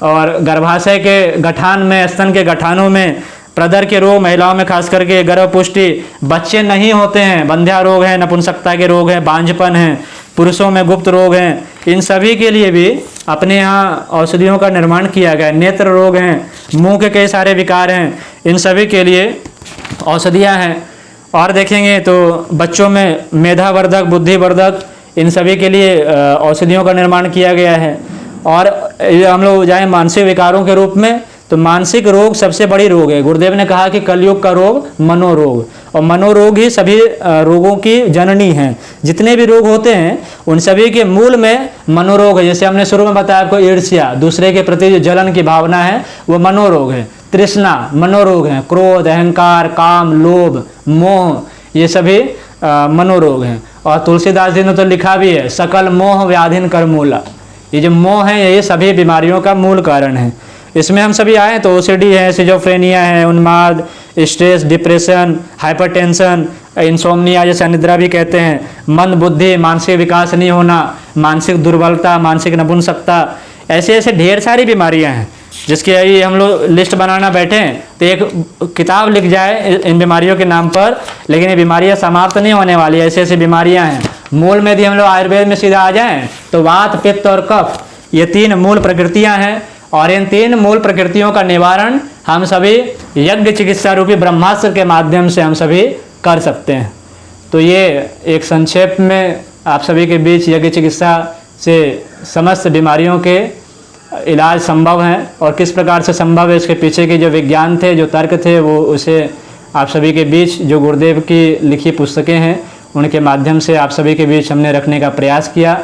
और गर्भाशय के गठान में, स्तन के गठानों में, प्रदर के रोग, महिलाओं में खास करके गर्भपुष्टि, बच्चे नहीं होते हैं, बंध्या रोग है, नपुंसकता के रोग हैं, बांझपन है, पुरुषों में गुप्त रोग हैं, इन सभी के लिए भी अपने यहाँ औषधियों का निर्माण किया गया है। नेत्र रोग हैं, मुंह के कई सारे विकार हैं, इन सभी के लिए औषधियाँ हैं। और देखेंगे तो बच्चों में मेधावर्धक, बुद्धिवर्धक, इन सभी के लिए औषधियों का निर्माण किया गया है। और हम लोग जाएँ मानसिक विकारों के रूप में तो मानसिक रोग सबसे बड़ी रोग है। गुरुदेव ने कहा कि कलयुग का रोग मनोरोग, और मनोरोग ही सभी रोगों की जननी है। जितने भी रोग होते हैं उन सभी के मूल में मनोरोग है। जैसे हमने शुरू में बताया आपको, ईर्ष्या, दूसरे के प्रति जो जलन की भावना है वो मनोरोग है। तृष्णा मनोरोग है। क्रोध, अहंकार, काम, लोभ, मोह, ये सभी मनोरोग हैं। और तुलसीदास जी ने तो लिखा भी है, सकल मोह व्याधिन कर मूला। ये जो मोह है ये सभी बीमारियों का मूल कारण है। इसमें हम सभी आए तो ओसीडी है, सिजोफ्रेनिया है, उन्माद, स्ट्रेस, डिप्रेशन, हाइपरटेंशन, इंसोम्निया जैसे अनिद्रा भी कहते हैं, मंद बुद्धि, मानसिक विकास नहीं होना, मानसिक दुर्बलता, मानसिक नपुंसकता, ऐसे ऐसे ढेर सारी बीमारियां हैं जिसकी अभी हम लोग लिस्ट बनाना बैठे हैं तो एक किताब लिख जाए इन बीमारियों के नाम पर, लेकिन ये बीमारियां समाप्त नहीं होने वाली। ऐसे ऐसी बीमारियां हैं। मूल में यदि हम लोग आयुर्वेद में सीधा आ जाएं तो वात, पित्त और कफ, ये 3 मूल प्रकृतियां हैं, और इन 3 मूल प्रकृतियों का निवारण हम सभी यज्ञ चिकित्सा रूपी ब्रह्मास्त्र के माध्यम से हम सभी कर सकते हैं। तो ये एक संक्षेप में आप सभी के बीच यज्ञ चिकित्सा से समस्त बीमारियों के इलाज संभव हैं, और किस प्रकार से संभव है इसके पीछे के जो विज्ञान थे, जो तर्क थे, वो उसे आप सभी के बीच जो गुरुदेव की लिखी पुस्तकें हैं उनके माध्यम से आप सभी के बीच हमने रखने का प्रयास किया।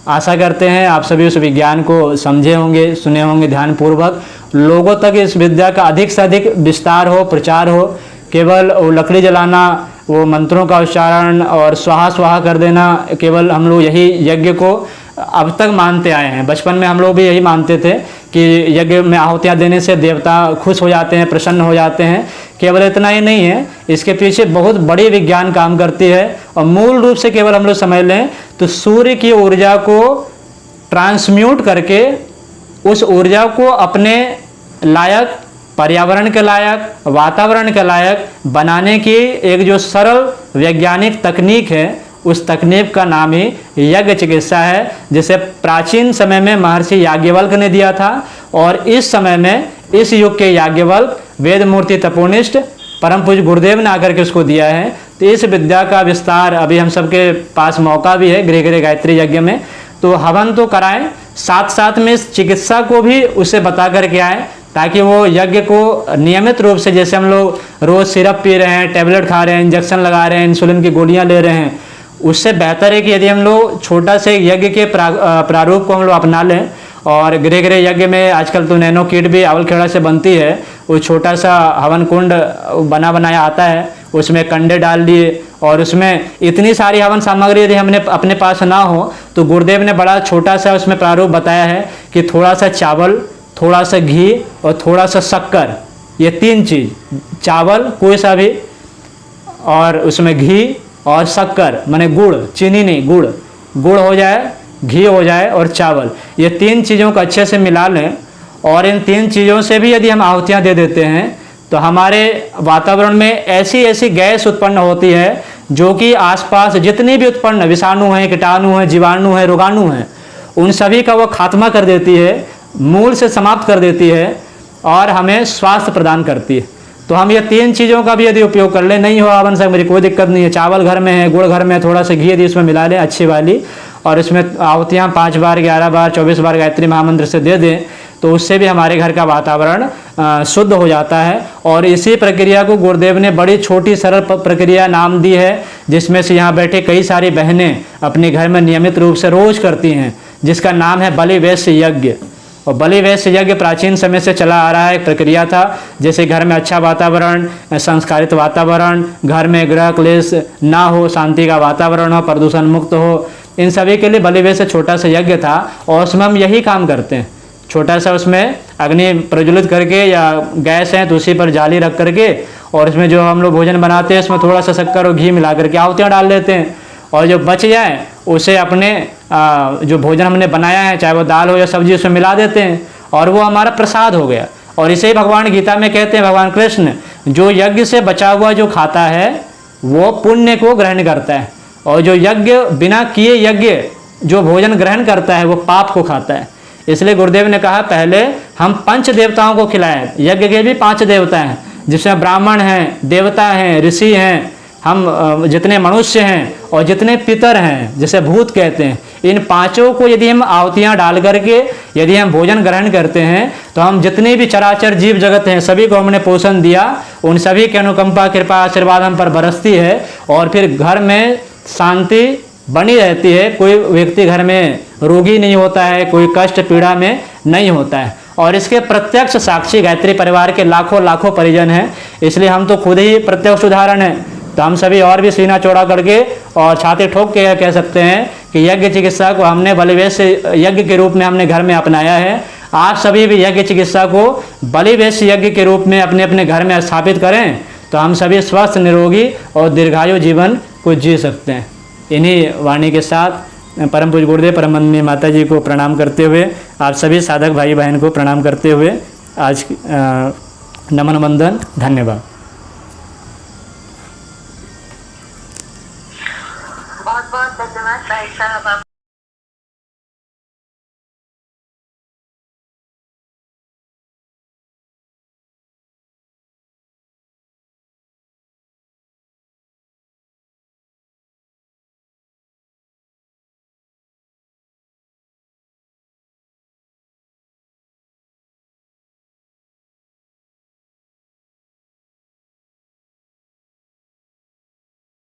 आशा करते हैं आप सभी उस विज्ञान को समझे होंगे, सुने होंगे ध्यानपूर्वक, लोगों तक इस विद्या का अधिक से अधिक विस्तार हो, प्रचार हो। केवल वो लकड़ी जलाना, वो मंत्रों का उच्चारण और स्वाहा स्वाहा कर देना, केवल हम लोग यही यज्ञ को अब तक मानते आए हैं। बचपन में हम लोग भी यही मानते थे कि यज्ञ में आहुतियाँ देने से देवता खुश हो जाते हैं, प्रसन्न हो जाते हैं। केवल इतना ही नहीं है, इसके पीछे बहुत बड़ी विज्ञान काम करती है। और मूल रूप से केवल हम लोग समझ लें तो सूर्य की ऊर्जा को ट्रांसम्यूट करके उस ऊर्जा को अपने लायक, पर्यावरण के लायक, वातावरण के लायक बनाने की एक जो सरल वैज्ञानिक तकनीक है, उस तकनीक का नाम ही यज्ञ चिकित्सा है, जिसे प्राचीन समय में महर्षि याज्ञवल्क्य ने दिया था, और इस समय में इस युग के याज्ञवल्क्य वेदमूर्ति तपोनिष्ठ परम पूज्य गुरुदेव ने आकर के उसको दिया है। तो इस विद्या का विस्तार अभी हम सबके पास मौका भी है गृह गृह गायत्री यज्ञ में, तो हवन तो कराएं, साथ साथ में इस चिकित्सा को भी उसे बता करके आएँ, ताकि वो यज्ञ को नियमित रूप से, जैसे हम लोग रोज़ सिरप पी रहे हैं, टैबलेट खा रहे हैं, इंजेक्शन लगा रहे हैं, इंसुलिन की गोलियां ले रहे हैं, उससे बेहतर है कि यदि हम लोग छोटा से यज्ञ के प्रारूप को हम लोग अपना लें। और गृह गृह यज्ञ में आजकल तो नैनो किट भी अवलखेड़ा से बनती है, वो छोटा सा हवन कुंड बना बनाया आता है, उसमें कंडे डाल लिए, और उसमें इतनी सारी हवन सामग्री यदि हमने अपने पास ना हो तो गुरुदेव ने बड़ा छोटा सा उसमें प्रारूप बताया है कि थोड़ा सा चावल, थोड़ा सा घी और थोड़ा सा शक्कर, ये 3 चीज़, चावल कोई सा भी, और उसमें घी और शक्कर, माने गुड़, चीनी नहीं, गुड़, गुड़ हो जाए, घी हो जाए और चावल, ये 3 चीज़ों को अच्छे से मिला लें। और इन 3 चीज़ों से भी यदि हम आहुतियाँ दे देते हैं तो हमारे वातावरण में ऐसी ऐसी गैस उत्पन्न होती है जो कि आसपास जितनी भी उत्पन्न विषाणु हैं, कीटाणु हैं, जीवाणु हैं, रोगाणु हैं, उन सभी का वो खात्मा कर देती है, मूल से समाप्त कर देती है, और हमें स्वास्थ्य प्रदान करती है। तो हम ये 3 चीज़ों का भी यदि उपयोग कर लें, नहीं हो हवन से मेरी कोई दिक्कत नहीं है, चावल घर में है, गुड़ घर में है, थोड़ा सा घी यदि इसमें मिला लें अच्छी वाली, और इसमें आहुतियाँ 5 बार, 11 बार, 24 बार गायत्री महामंत्र से दे दें, तो उससे भी हमारे घर का वातावरण शुद्ध हो जाता है। और इसी प्रक्रिया को गुरुदेव ने बड़ी छोटी सरल प्रक्रिया नाम दी है, जिसमें से यहाँ बैठे कई सारी बहनें अपने घर में नियमित रूप से रोज करती हैं, जिसका नाम है बलि वैश्य यज्ञ। और बलि वैश्य यज्ञ प्राचीन समय से चला आ रहा है, एक प्रक्रिया था। जैसे घर में अच्छा वातावरण, संस्कारित वातावरण, घर में ग्रह क्लेश ना हो, शांति का वातावरण हो, प्रदूषण मुक्त हो, इन सभी के लिए बलि वैश्य छोटा सा यज्ञ था। और उसमें हम यही काम करते हैं, छोटा सा उसमें अग्नि प्रज्वलित करके, या गैस है तो उसी पर जाली रख करके, और इसमें जो हम लोग भोजन बनाते हैं उसमें थोड़ा सा शक्कर और घी मिला करके आहुतियाँ डाल देते हैं, और जो बच जाए उसे अपने जो भोजन हमने बनाया है, चाहे वो दाल हो या सब्जी, उसमें मिला देते हैं, और वो हमारा प्रसाद हो गया। और इसे ही भगवान गीता में कहते हैं, भगवान कृष्ण, जो यज्ञ से बचा हुआ जो खाता है वो पुण्य को ग्रहण करता है, और जो यज्ञ बिना किए यज्ञ जो भोजन ग्रहण करता है वो पाप को खाता है। इसलिए गुरुदेव ने कहा पहले हम 5 देवताओं को खिलाएं। यज्ञ के भी 5 देवता हैं, जिसमें ब्राह्मण हैं, देवता हैं, ऋषि हैं, हम जितने मनुष्य हैं, और जितने पितर हैं, जैसे भूत कहते हैं, इन पांचों को यदि हम आहुतियाँ डाल करके यदि हम भोजन ग्रहण करते हैं तो हम जितने भी चराचर जीव जगत हैं सभी को हमने पोषण दिया, उन सभी की अनुकंपा कृपा आशीर्वाद हम पर बरसती है और फिर घर में शांति बनी रहती है। कोई व्यक्ति घर में रोगी नहीं होता है, कोई कष्ट पीड़ा में नहीं होता है। और इसके प्रत्यक्ष साक्षी गायत्री परिवार के लाखों लाखों परिजन हैं, इसलिए हम तो खुद ही प्रत्यक्ष उदाहरण हैं। तो हम सभी और भी सीना चौड़ा करके और छाती ठोक के कह सकते हैं कि यज्ञ चिकित्सा को हमने बलिवेश्य यज्ञ के रूप में हमने घर में अपनाया है। आप सभी भी यज्ञ चिकित्सा को बलिवेश्य यज्ञ के रूप में अपने अपने घर में स्थापित करें तो हम सभी स्वस्थ निरोगी और दीर्घायु जीवन को जी सकते हैं। इन्हीं वाणी के साथ परम पूज्य गुरुदेव परमानंदमयी माता जी को प्रणाम करते हुए आप सभी साधक भाई बहन को प्रणाम करते हुए आज नमन वंदन, धन्यवाद। बहुत बहुत धन्यवाद भाई साहब।